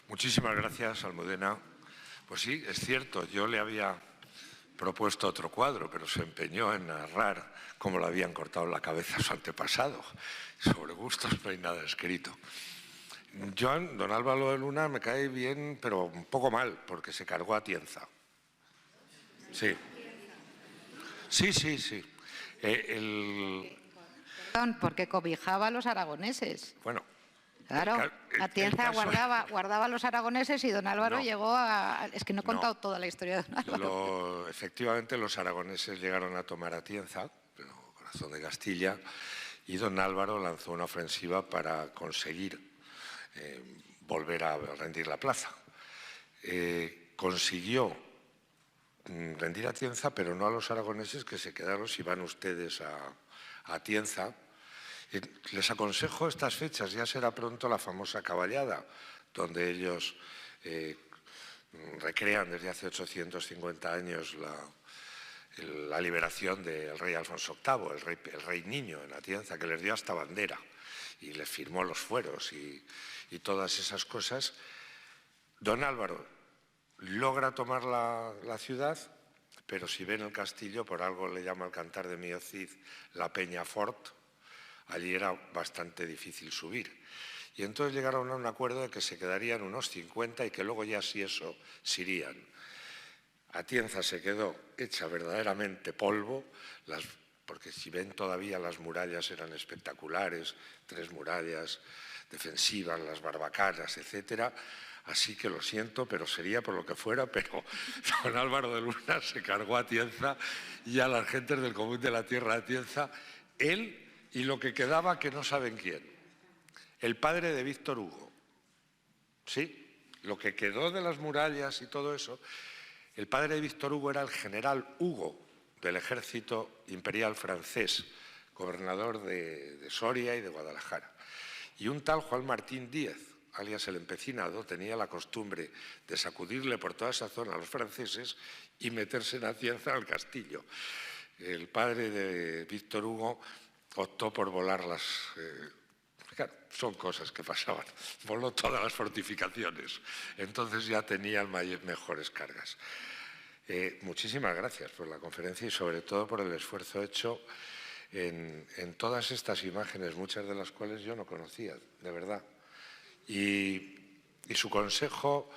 Muchísimas gracias, Almudena. Pues sí, es cierto, yo le había propuesto otro cuadro, pero se empeñó en narrar cómo le habían cortado la cabeza a su antepasado. Sobre gustos no hay nada escrito. Don Álvaro de Luna me cae bien, pero un poco mal, porque se cargó a Atienza. Sí. Sí.
Porque cobijaba a los aragoneses.
Bueno.
Claro, Atienza guardaba a los aragoneses y don Álvaro llegó a... Es que no he contado toda la historia de don Álvaro.
Efectivamente, los aragoneses llegaron a tomar Atienza, el corazón de Castilla, y don Álvaro lanzó una ofensiva para conseguir volver a rendir la plaza. Consiguió rendir Atienza, pero no a los aragoneses, que se quedaron, si van ustedes a Atienza. Les aconsejo estas fechas, ya será pronto la famosa caballada, donde ellos recrean desde hace 850 años la liberación del rey Alfonso VIII, el rey niño en Atienza, que les dio hasta bandera y les firmó los fueros y todas esas cosas. Don Álvaro logra tomar la ciudad, pero si ven el castillo, por algo le llama el Cantar de Mío Cid la Peña Fort, allí era bastante difícil subir. Y entonces llegaron a un acuerdo de que se quedarían unos 50 y que luego ya si eso se irían. Atienza se quedó hecha verdaderamente polvo, porque si ven todavía las murallas eran espectaculares, 3 murallas defensivas, las barbacanas, etcétera. Así que lo siento, pero sería por lo que fuera, pero don Álvaro de Luna se cargó a Atienza y a las gentes del común de la tierra de Atienza, él y lo que quedaba que no saben quién, el padre de Víctor Hugo. Sí, lo que quedó de las murallas y todo eso, el padre de Víctor Hugo era el general Hugo del ejército imperial francés, gobernador de Soria y de Guadalajara. Y un tal Juan Martín Díez, alias el Empecinado, tenía la costumbre de sacudirle por toda esa zona a los franceses y meterse en Atienza al castillo. El padre de Víctor Hugo optó por volar claro, son cosas que pasaban. Voló todas las fortificaciones. Entonces ya tenían mejores cargas. Muchísimas gracias por la conferencia y sobre todo por el esfuerzo hecho en todas estas imágenes, muchas de las cuales yo no conocía, de verdad. Y su consejo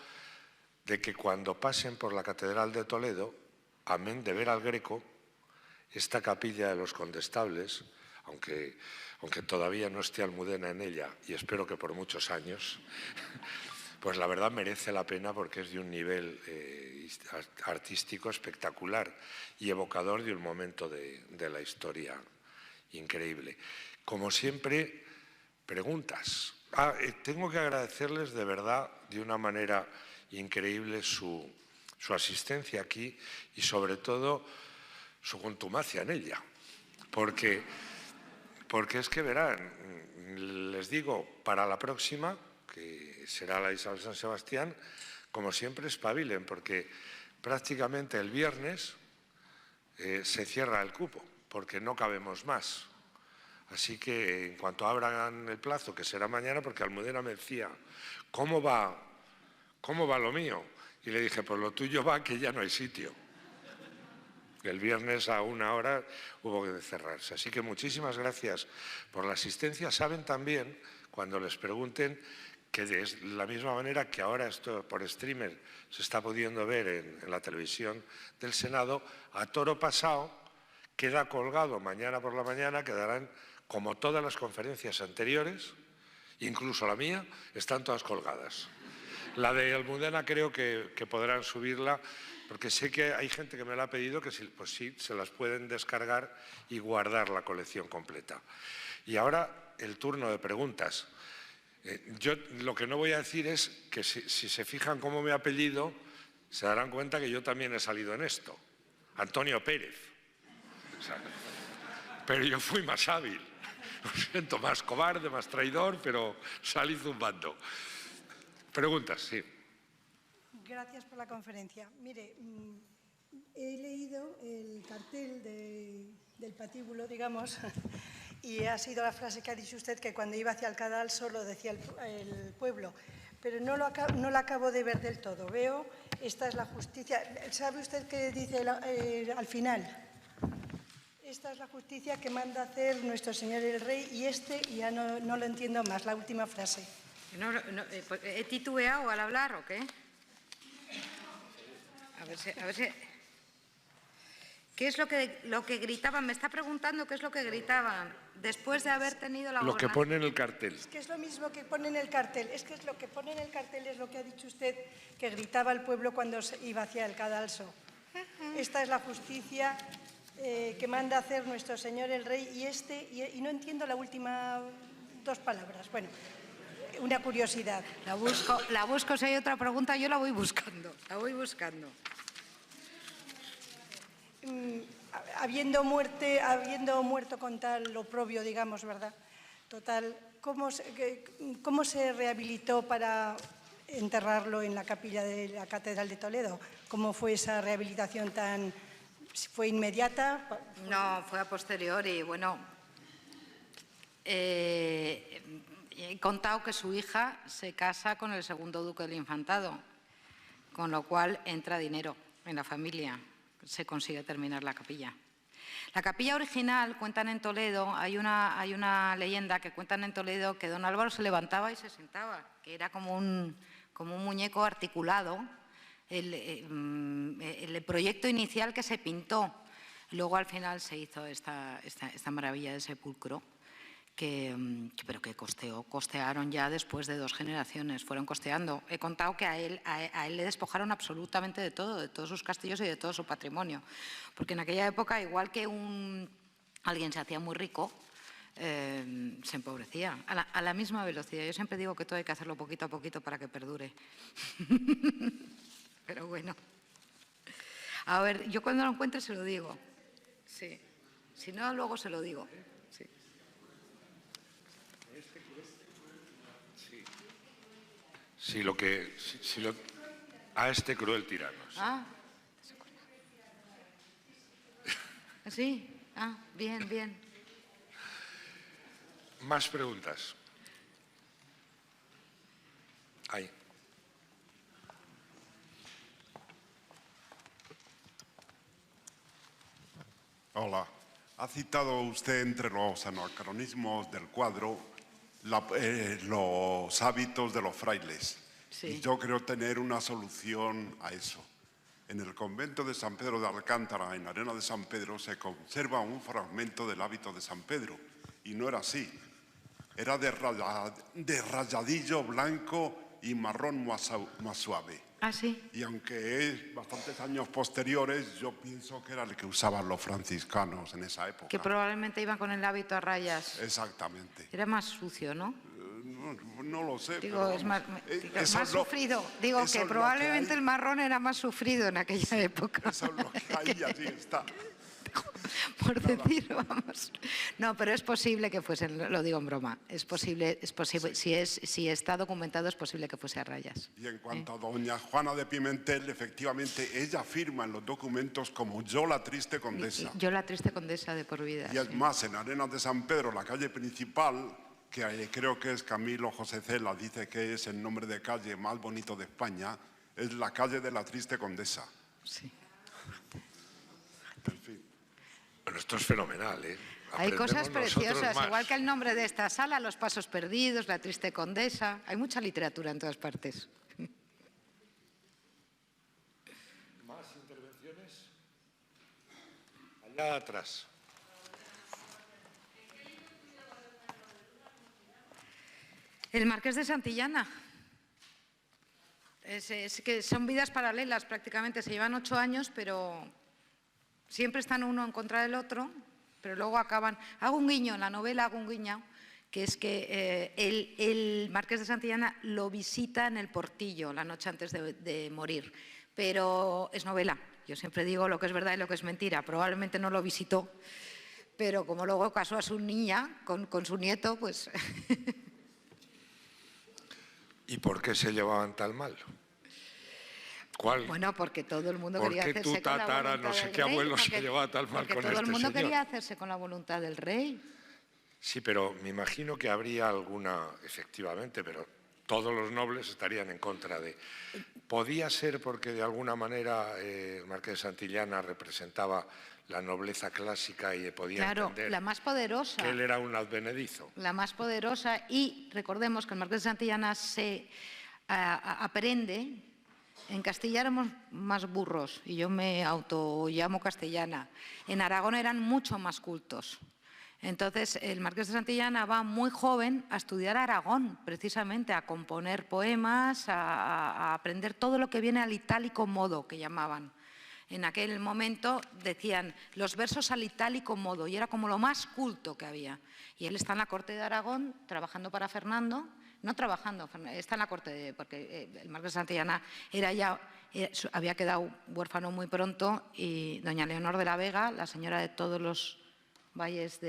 de que cuando pasen por la Catedral de Toledo, amén de ver al Greco, esta capilla de los Condestables, aunque todavía no esté Almudena en ella, y espero que por muchos años, pues la verdad merece la pena porque es de un nivel artístico espectacular y evocador de un momento de la historia increíble. Como siempre, preguntas. Tengo que agradecerles de verdad, de una manera increíble, su asistencia aquí y sobre todo su contumacia en ella. Porque es que verán, les digo, para la próxima, que será la Isabel San Sebastián, como siempre espabilen, porque prácticamente el viernes se cierra el cupo, porque no cabemos más. Así que en cuanto abran el plazo, que será mañana, porque Almudena me decía, ¿cómo va lo mío? Y le dije, pues lo tuyo va que ya no hay sitio. El viernes a 1 hora hubo que cerrarse. Así que muchísimas gracias por la asistencia. Saben también, cuando les pregunten, que de la misma manera que ahora esto por streamer se está pudiendo ver en la televisión del Senado, a toro pasado queda colgado mañana por la mañana, quedarán como todas las conferencias anteriores, incluso la mía, están todas colgadas. La de Almudena creo que podrán subirla, porque sé que hay gente que me la ha pedido que pues sí, se las pueden descargar y guardar la colección completa. Y ahora el turno de preguntas. Yo lo que no voy a decir es que si se fijan cómo me apellido, se darán cuenta que yo también he salido en esto. Antonio Pérez. O sea, pero yo fui más hábil. Lo siento, más cobarde, más traidor, pero salí zumbando. Preguntas, sí.
Gracias por la conferencia. Mire, he leído el cartel del patíbulo, digamos, y ha sido la frase que ha dicho usted, que cuando iba hacia el cadalso lo decía el pueblo, pero no la acabo de ver del todo. Veo, esta es la justicia. ¿Sabe usted qué dice al final? Esta es la justicia que manda hacer nuestro Señor el Rey, y ya no lo entiendo más, la última frase.
¿He titubeado al hablar o qué? A ver si... ¿Qué es lo que gritaban? Me está preguntando qué es lo que gritaban después de haber tenido la
gobernación. Lo que pone en el cartel.
Es que es lo mismo que pone en el cartel. Es que lo que pone en el cartel es lo que ha dicho usted, que gritaba el pueblo cuando iba hacia el cadalso. Esta es la justicia que manda hacer nuestro Señor el Rey, y no entiendo la última 2 palabras. Bueno, una curiosidad.
La busco, si hay otra pregunta yo la voy buscando.
Habiendo muerto con tal oprobio, digamos, ¿verdad? Total, ¿cómo se rehabilitó para enterrarlo en la capilla de la Catedral de Toledo? ¿Cómo fue esa rehabilitación tan ¿Fue inmediata?
No, fue a posteriori. Bueno, he contado que su hija se casa con el segundo duque del Infantado, con lo cual entra dinero en la familia, se consigue terminar la capilla. La capilla original, cuentan en Toledo, hay una leyenda que cuentan en Toledo que don Álvaro se levantaba y se sentaba, que era como un muñeco articulado, el proyecto inicial que se pintó. Luego al final se hizo esta maravilla de sepulcro, pero que costearon ya después de 2 generaciones, fueron costeando. He contado que a él le despojaron absolutamente de todos sus castillos y de todo su patrimonio, porque en aquella época, igual que alguien se hacía muy rico, se empobrecía a la misma velocidad. Yo siempre digo que todo hay que hacerlo poquito a poquito para que perdure. Pero bueno. A ver, yo cuando lo encuentre se lo digo. Sí. Si no, luego se lo digo. Sí.
A este cruel tirano. Sí.
Ah. Sí. Ah, bien, bien.
Más preguntas. Ahí.
Hola. Ha citado usted entre los anacronismos del cuadro los hábitos de los frailes.
Sí.
Y yo creo tener una solución a eso. En el convento de San Pedro de Alcántara, en Arena de San Pedro, se conserva un fragmento del hábito de San Pedro. Y no era así. Era de rayadillo blanco y marrón más suave.
Ah, sí.
Y aunque es bastantes años posteriores, yo pienso que era el que usaban los franciscanos en esa época.
Que probablemente iban con el hábito a rayas.
Exactamente.
Era más sucio, ¿no?
No lo sé.
Digo,
pero
es más sufrido. Digo que
eso
probablemente el marrón era más sufrido en aquella época.
Eso es lo que hay, así está.
Por decirlo, vamos. No, pero es posible que fuesen, lo digo en broma, es posible, sí. Si está documentado es posible que fuese a rayas.
Y en cuanto a doña Juana de Pimentel, efectivamente, ella firma en los documentos como yo la triste condesa.
Yo la triste condesa de por vida.
Y es más, en Arenas de San Pedro, la calle principal, que creo que es Camilo José Cela, dice que es el nombre de calle más bonito de España, es la calle de la triste condesa.
Sí.
En fin.
Bueno, esto es fenomenal, ¿eh?
Hay cosas preciosas,
más.
igual que el nombre de esta sala, Los Pasos Perdidos, La Triste Condesa. Hay mucha literatura en todas partes.
¿Más intervenciones? Allá atrás.
El Marqués de Santillana. Es que son vidas paralelas prácticamente, se llevan 8 años, pero siempre están uno en contra del otro, pero luego acaban. Hago un guiño, en la novela hago un guiño, que es que el Marqués de Santillana lo visita en el Portillo la noche antes de morir, pero es novela. Yo siempre digo lo que es verdad y lo que es mentira. Probablemente no lo visitó, pero como luego casó a su niña con su nieto, pues...
¿Y por qué se llevaban tan mal? ¿Cuál?
Bueno, porque todo el mundo quería hacerse con la voluntad del rey.
No sé qué abuelo se llevaba tan mal con este señor.
Porque todo el mundo quería hacerse con la voluntad del rey.
Sí, pero me imagino que habría alguna, efectivamente, pero todos los nobles estarían en contra de... ¿Podía ser porque de alguna manera el Marqués de Santillana representaba la nobleza clásica y podía entender
la más poderosa,
que él era un advenedizo?
La más poderosa, y recordemos que el Marqués de Santillana se aprende... En Castilla éramos más burros, y yo me autollamo castellana. En Aragón eran mucho más cultos. Entonces, el Marqués de Santillana va muy joven a estudiar Aragón, precisamente, a componer poemas, a aprender todo lo que viene al itálico modo, que llamaban. En aquel momento decían los versos al itálico modo, y era como lo más culto que había. Y él está en la corte de Aragón, trabajando para Fernando, no trabajando, está en la corte, porque el Marqués de Santillana había quedado huérfano muy pronto, y doña Leonor de la Vega, la señora de todos los valles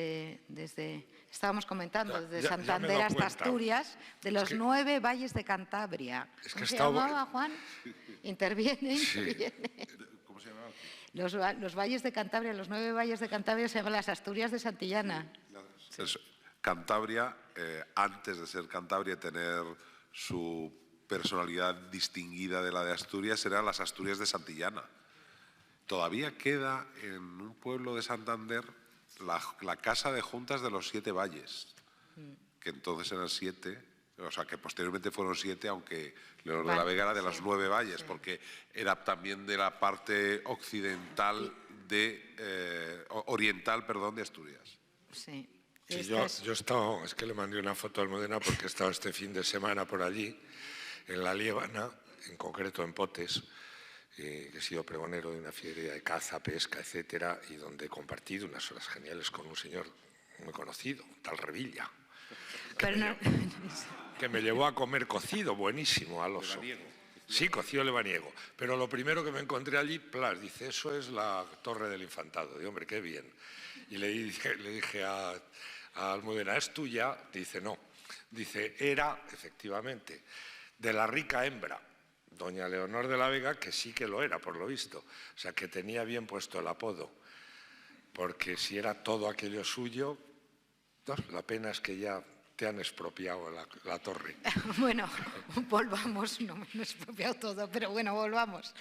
estábamos comentando, desde Santander hasta Asturias, de los 9 valles de Cantabria.
Es que
¿Cómo se llamaba, Juan? Interviene.
¿Cómo se llamaba?
Los valles de Cantabria, los 9 valles de Cantabria se llaman las Asturias de Santillana.
Cantabria, antes de ser Cantabria, tener su personalidad distinguida de la de Asturias, eran las Asturias de Santillana. Todavía queda en un pueblo de Santander la casa de juntas de los 7 valles, que entonces eran 7, o sea, que posteriormente fueron 7, aunque Leonor de la Vega era de los 9 valles, porque era también de la parte occidental oriental de Asturias.
Sí.
Sí, yo he estado, es que le mandé una foto a Almudena porque he estado este fin de semana por allí, en La Liébana, en concreto en Potes, que he sido pregonero de una feria de caza, pesca, etcétera, y donde he compartido unas horas geniales con un señor muy conocido, tal Revilla, que me llevó a comer cocido buenísimo al oso. Sí, cocido lebaniego. Pero lo primero que me encontré allí, dice, eso es la Torre del Infantado. Digo, hombre, qué bien. Y le dije a Almudena, ¿es tuya? Dice, no. Dice, era, efectivamente, de la rica hembra, doña Leonor de la Vega, que sí que lo era, por lo visto. O sea, que tenía bien puesto el apodo. Porque si era todo aquello suyo, la pena es que ya te han expropiado la torre.
Bueno, volvamos, no me han expropiado todo, pero bueno, volvamos.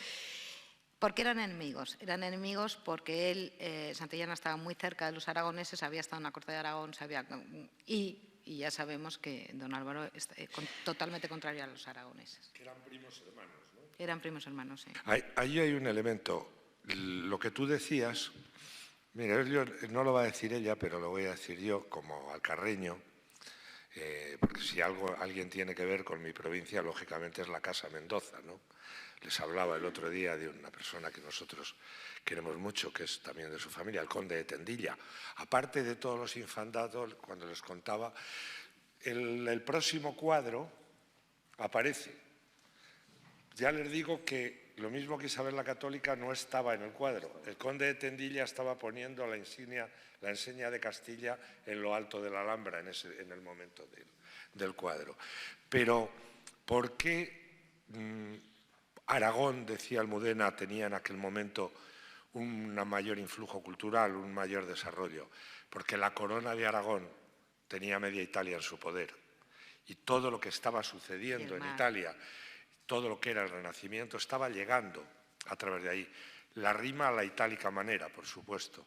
Porque eran enemigos porque él, Santillana, estaba muy cerca de los aragoneses, había estado en la corte de Aragón, y ya sabemos que don Álvaro está totalmente contrario a los aragoneses.
Que eran primos hermanos, ¿no?
Eran primos hermanos, sí.
Ahí hay un elemento, lo que tú decías, mira, no lo va a decir ella, pero lo voy a decir yo como alcarreño, porque si alguien tiene que ver con mi provincia, lógicamente es la Casa Mendoza, ¿no? Les hablaba el otro día de una persona que nosotros queremos mucho, que es también de su familia, el conde de Tendilla. Aparte de todos los infandados, cuando les contaba, el próximo cuadro aparece. Ya les digo que lo mismo que Isabel la Católica no estaba en el cuadro. El conde de Tendilla estaba poniendo la enseña de Castilla en lo alto de la Alhambra en el momento del cuadro. Pero, ¿por qué Aragón, decía Almudena, tenía en aquel momento un mayor influjo cultural, un mayor desarrollo? Porque la corona de Aragón tenía media Italia en su poder. Y todo lo que estaba sucediendo en Italia, todo lo que era el Renacimiento, estaba llegando a través de ahí. La rima a la itálica manera, por supuesto.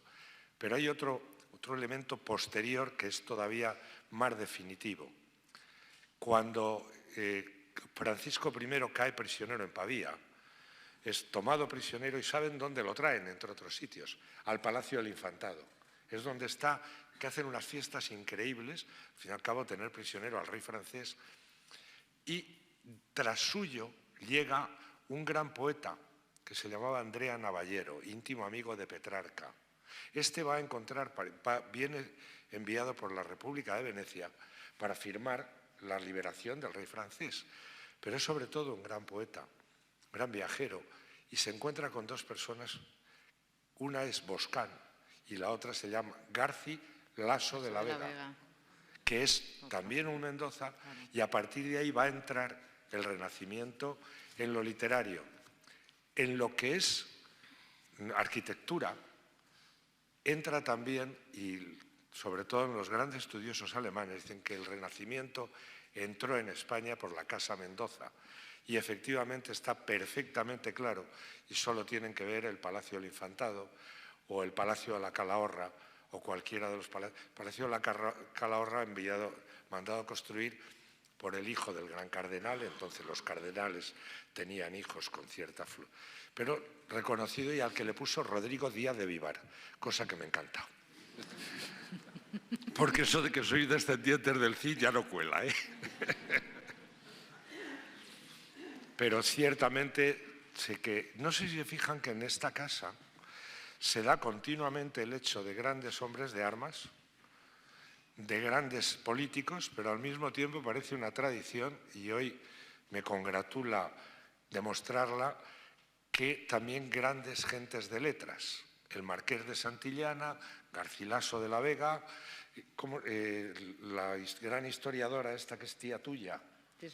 Pero hay otro elemento posterior que es todavía más definitivo. Cuando Francisco I cae prisionero en Pavía, es tomado prisionero y ¿saben dónde lo traen, entre otros sitios? Al Palacio del Infantado. Es donde está, que hacen unas fiestas increíbles, al fin y al cabo tener prisionero al rey francés, y tras suyo llega un gran poeta que se llamaba Andrea Navallero, íntimo amigo de Petrarca. Este va a encontrar, viene enviado por la República de Venecia para firmar la liberación del rey francés, pero es sobre todo un gran poeta, gran viajero, y se encuentra con 2 personas, una es Boscán y la otra se llama Garci Laso de la Vega, que es también un Mendoza, y a partir de ahí va a entrar el Renacimiento en lo literario. En lo que es arquitectura, entra también, y sobre todo en los grandes estudiosos alemanes, dicen que el Renacimiento entró en España por la Casa Mendoza, y efectivamente está perfectamente claro, y solo tienen que ver el Palacio del Infantado o el Palacio de la Calahorra o cualquiera de los palacios. El Palacio de la Calahorra mandado a construir por el hijo del gran cardenal, entonces los cardenales tenían hijos con cierta pero reconocido, y al que le puso Rodrigo Díaz de Vivar, cosa que me encanta. Porque eso de que soy descendientes del Cid ya no cuela, ¿eh? Pero ciertamente sé que, no sé si se fijan que en esta casa se da continuamente el hecho de grandes hombres de armas, de grandes políticos, pero al mismo tiempo parece una tradición, y hoy me congratula demostrarla, que también grandes gentes de letras, el Marqués de Santillana, Garcilaso de la Vega, la gran historiadora esta que es tía tuya,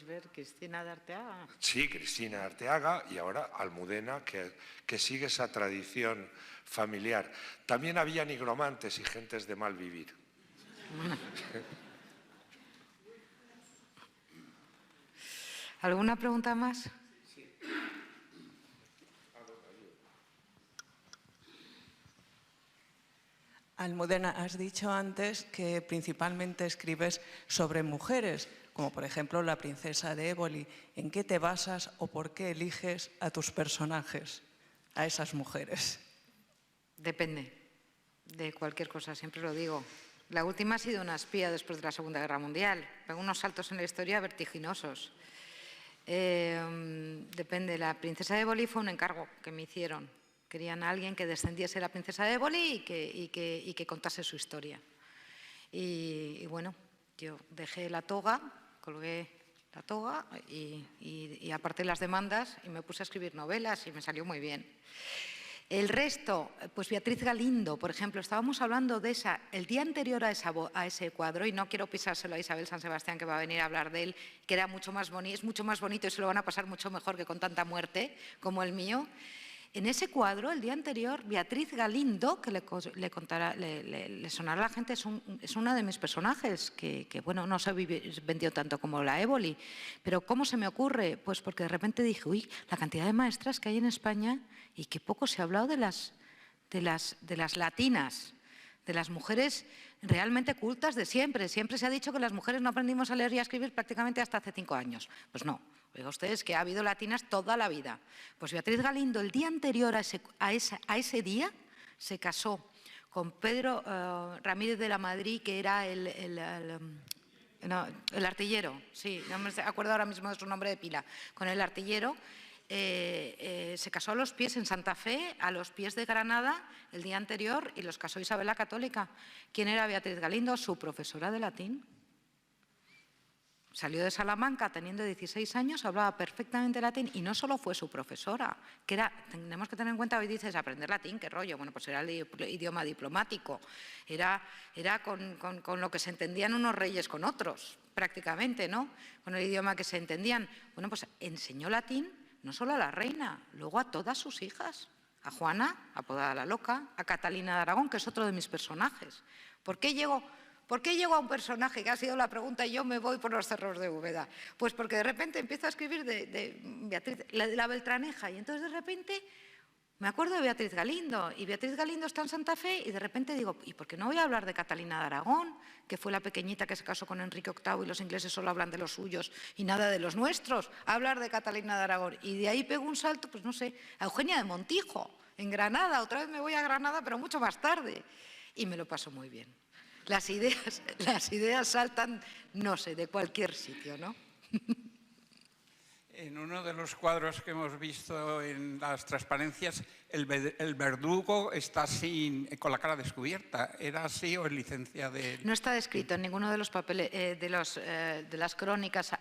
ver, Cristina de Arteaga.
Sí, Cristina de Arteaga y ahora Almudena, que sigue esa tradición familiar. También había nigromantes y gentes de mal vivir.
¿Alguna pregunta más?
Almudena, has dicho antes que principalmente escribes sobre mujeres, como por ejemplo la princesa de Éboli. ¿En qué te basas o por qué eliges a tus personajes, a esas mujeres?
Depende de cualquier cosa, siempre lo digo. La última ha sido una espía después de la Segunda Guerra Mundial. Pegó unos saltos en la historia vertiginosos. Depende. La princesa de Éboli fue un encargo que me hicieron. Querían a alguien que descendiese de la princesa de Éboli y que contase su historia. Y bueno, yo dejé la toga, colgué la toga y aparté las demandas y me puse a escribir novelas y me salió muy bien. El resto, pues Beatriz Galindo, por ejemplo, estábamos hablando de esa, el día anterior a ese cuadro, y no quiero pisárselo a Isabel San Sebastián, que va a venir a hablar de él, que era mucho más bonito, es mucho más bonito y se lo van a pasar mucho mejor que con tanta muerte como el mío. En ese cuadro, el día anterior, Beatriz Galindo, que le sonará a la gente, es una de mis personajes, que bueno, no se vendió tanto como la Éboli. Pero ¿cómo se me ocurre? Pues porque de repente dije, uy, la cantidad de maestras que hay en España y qué poco se ha hablado de las latinas, de las mujeres realmente cultas de siempre. Siempre se ha dicho que las mujeres no aprendimos a leer y a escribir prácticamente hasta hace 5 años. Pues no. Oiga ustedes que ha habido latinas toda la vida. Pues Beatriz Galindo, el día anterior a ese día, se casó con Pedro Ramírez de la Madrid, que era el artillero. Sí, no me acuerdo ahora mismo de su nombre de pila. Con el artillero se casó a los pies en Santa Fe, a los pies de Granada, el día anterior, y los casó Isabel la Católica. ¿Quién era Beatriz Galindo? Su profesora de latín. Salió de Salamanca teniendo 16 años, hablaba perfectamente latín y no solo fue su profesora, que era, tenemos que tener en cuenta, hoy dices, aprender latín, qué rollo, bueno, pues era el idioma diplomático, era con lo que se entendían unos reyes con otros, prácticamente, ¿no? Con el idioma que se entendían. Bueno, pues enseñó latín no solo a la reina, luego a todas sus hijas, a Juana, apodada la Loca, a Catalina de Aragón, que es otro de mis personajes. ¿Por qué llego a un personaje, que ha sido la pregunta, y yo me voy por los cerros de Úbeda? Pues porque de repente empiezo a escribir de Beatriz, la Beltraneja, y entonces de repente me acuerdo de Beatriz Galindo, y Beatriz Galindo está en Santa Fe, y de repente digo, ¿y por qué no voy a hablar de Catalina de Aragón, que fue la pequeñita que se casó con Enrique VIII y los ingleses solo hablan de los suyos y nada de los nuestros? Hablar de Catalina de Aragón. Y de ahí pego un salto, pues no sé, a Eugenia de Montijo, en Granada. Otra vez me voy a Granada, pero mucho más tarde. Y me lo paso muy bien. Las ideas saltan, no sé, de cualquier sitio, ¿no?
En uno de los cuadros que hemos visto en las transparencias, el verdugo está con la cara descubierta. ¿Era así o es licencia de...?
No está descrito en ninguno de los papeles, de las crónicas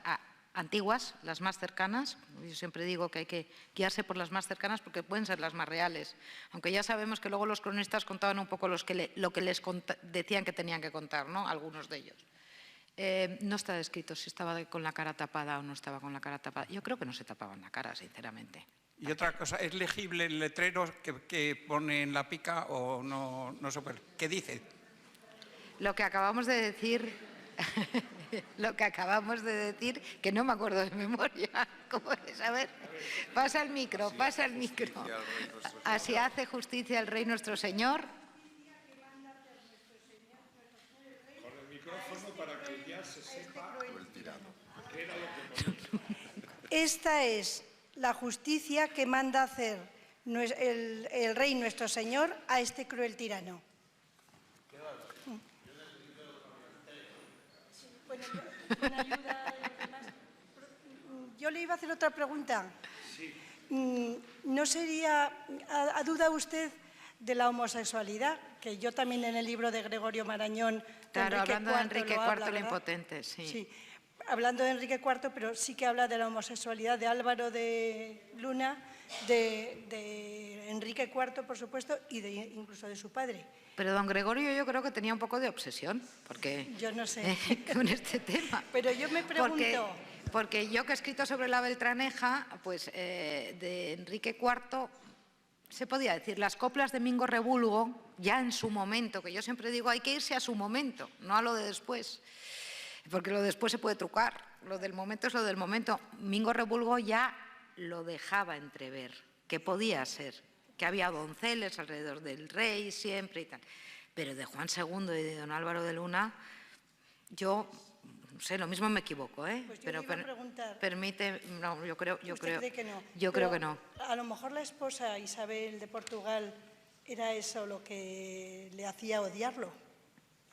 antiguas, las más cercanas. Yo siempre digo que hay que guiarse por las más cercanas porque pueden ser las más reales. Aunque ya sabemos que luego los cronistas contaban un poco lo que les decían que tenían que contar, ¿no? Algunos de ellos. No está descrito si estaba con la cara tapada o no estaba con la cara tapada. Yo creo que no se tapaban la cara, sinceramente.
Y otra cosa, ¿es legible el letrero que pone en la pica o no se puede? ¿Qué dice?
Lo que acabamos de decir... Lo que acabamos de decir, que no me acuerdo de memoria. ¿Cómo es? A ver, pasa el micro, pasa el micro. Así hace justicia el Rey nuestro Señor.
Con el micrófono para que ya se sepa el tirano.
Esta es la justicia que manda hacer el Rey nuestro Señor a este cruel tirano. Bueno, con ayuda de los demás. Yo le iba a hacer otra pregunta. ¿No sería, a duda usted de la homosexualidad? Que yo también en el libro de Gregorio Marañón,
claro, hablando de Enrique IV el Impotente,
sí. Sí, hablando de Enrique IV, pero sí que habla de la homosexualidad de Álvaro de Luna, de Enrique IV, por supuesto, y incluso de su padre.
Pero don Gregorio yo creo que tenía un poco de obsesión, porque
yo no sé
con este tema.
Pero yo me pregunto,
porque yo que he escrito sobre la Beltraneja, pues de Enrique IV, se podía decir, las coplas de Mingo Rebulgo, ya en su momento, que yo siempre digo, hay que irse a su momento, no a lo de después, porque lo de después se puede trucar, lo del momento es lo del momento. Mingo Rebulgo ya lo dejaba entrever, que podía ser, que había donceles alrededor del rey siempre y tal. Pero de Juan II y de don Álvaro de Luna, yo no sé, lo mismo me equivoco, ¿eh?
Pues yo
pero
le iba a preguntar,
permite, no, yo creo
cree que no?
Yo creo que no.
A lo mejor la esposa Isabel de Portugal era eso lo que le hacía odiarlo.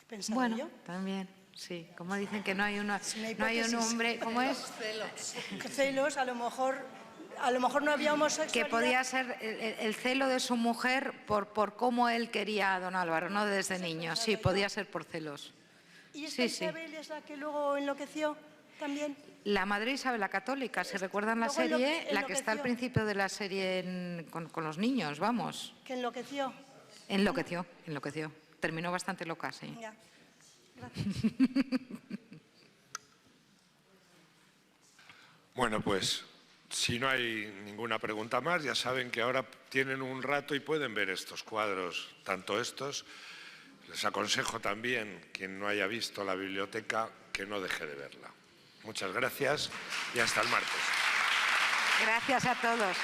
¿He pensado
Bueno,
yo?
también, sí. Como dicen que no hay un
hipótesis.
hombre, ¿cómo es?
Celos, a lo mejor no había homosexualidad.
Que podía ser el celo de su mujer por cómo él quería a don Álvaro, no desde niño. Sí, podía ser por celos.
¿Y esta Isabel es la que luego enloqueció también?
La madre Isabel la Católica, si recuerdan la
Luego
serie, la que está al
enloqueció.
principio de la serie con los niños, vamos.
¿Que enloqueció?
Enloqueció. Terminó bastante loca, sí.
Ya. Gracias.
Bueno, pues si no hay ninguna pregunta más, ya saben que ahora tienen un rato y pueden ver estos cuadros, tanto estos. Les aconsejo también, quien no haya visto la biblioteca, que no deje de verla. Muchas gracias y hasta el martes.
Gracias a todos.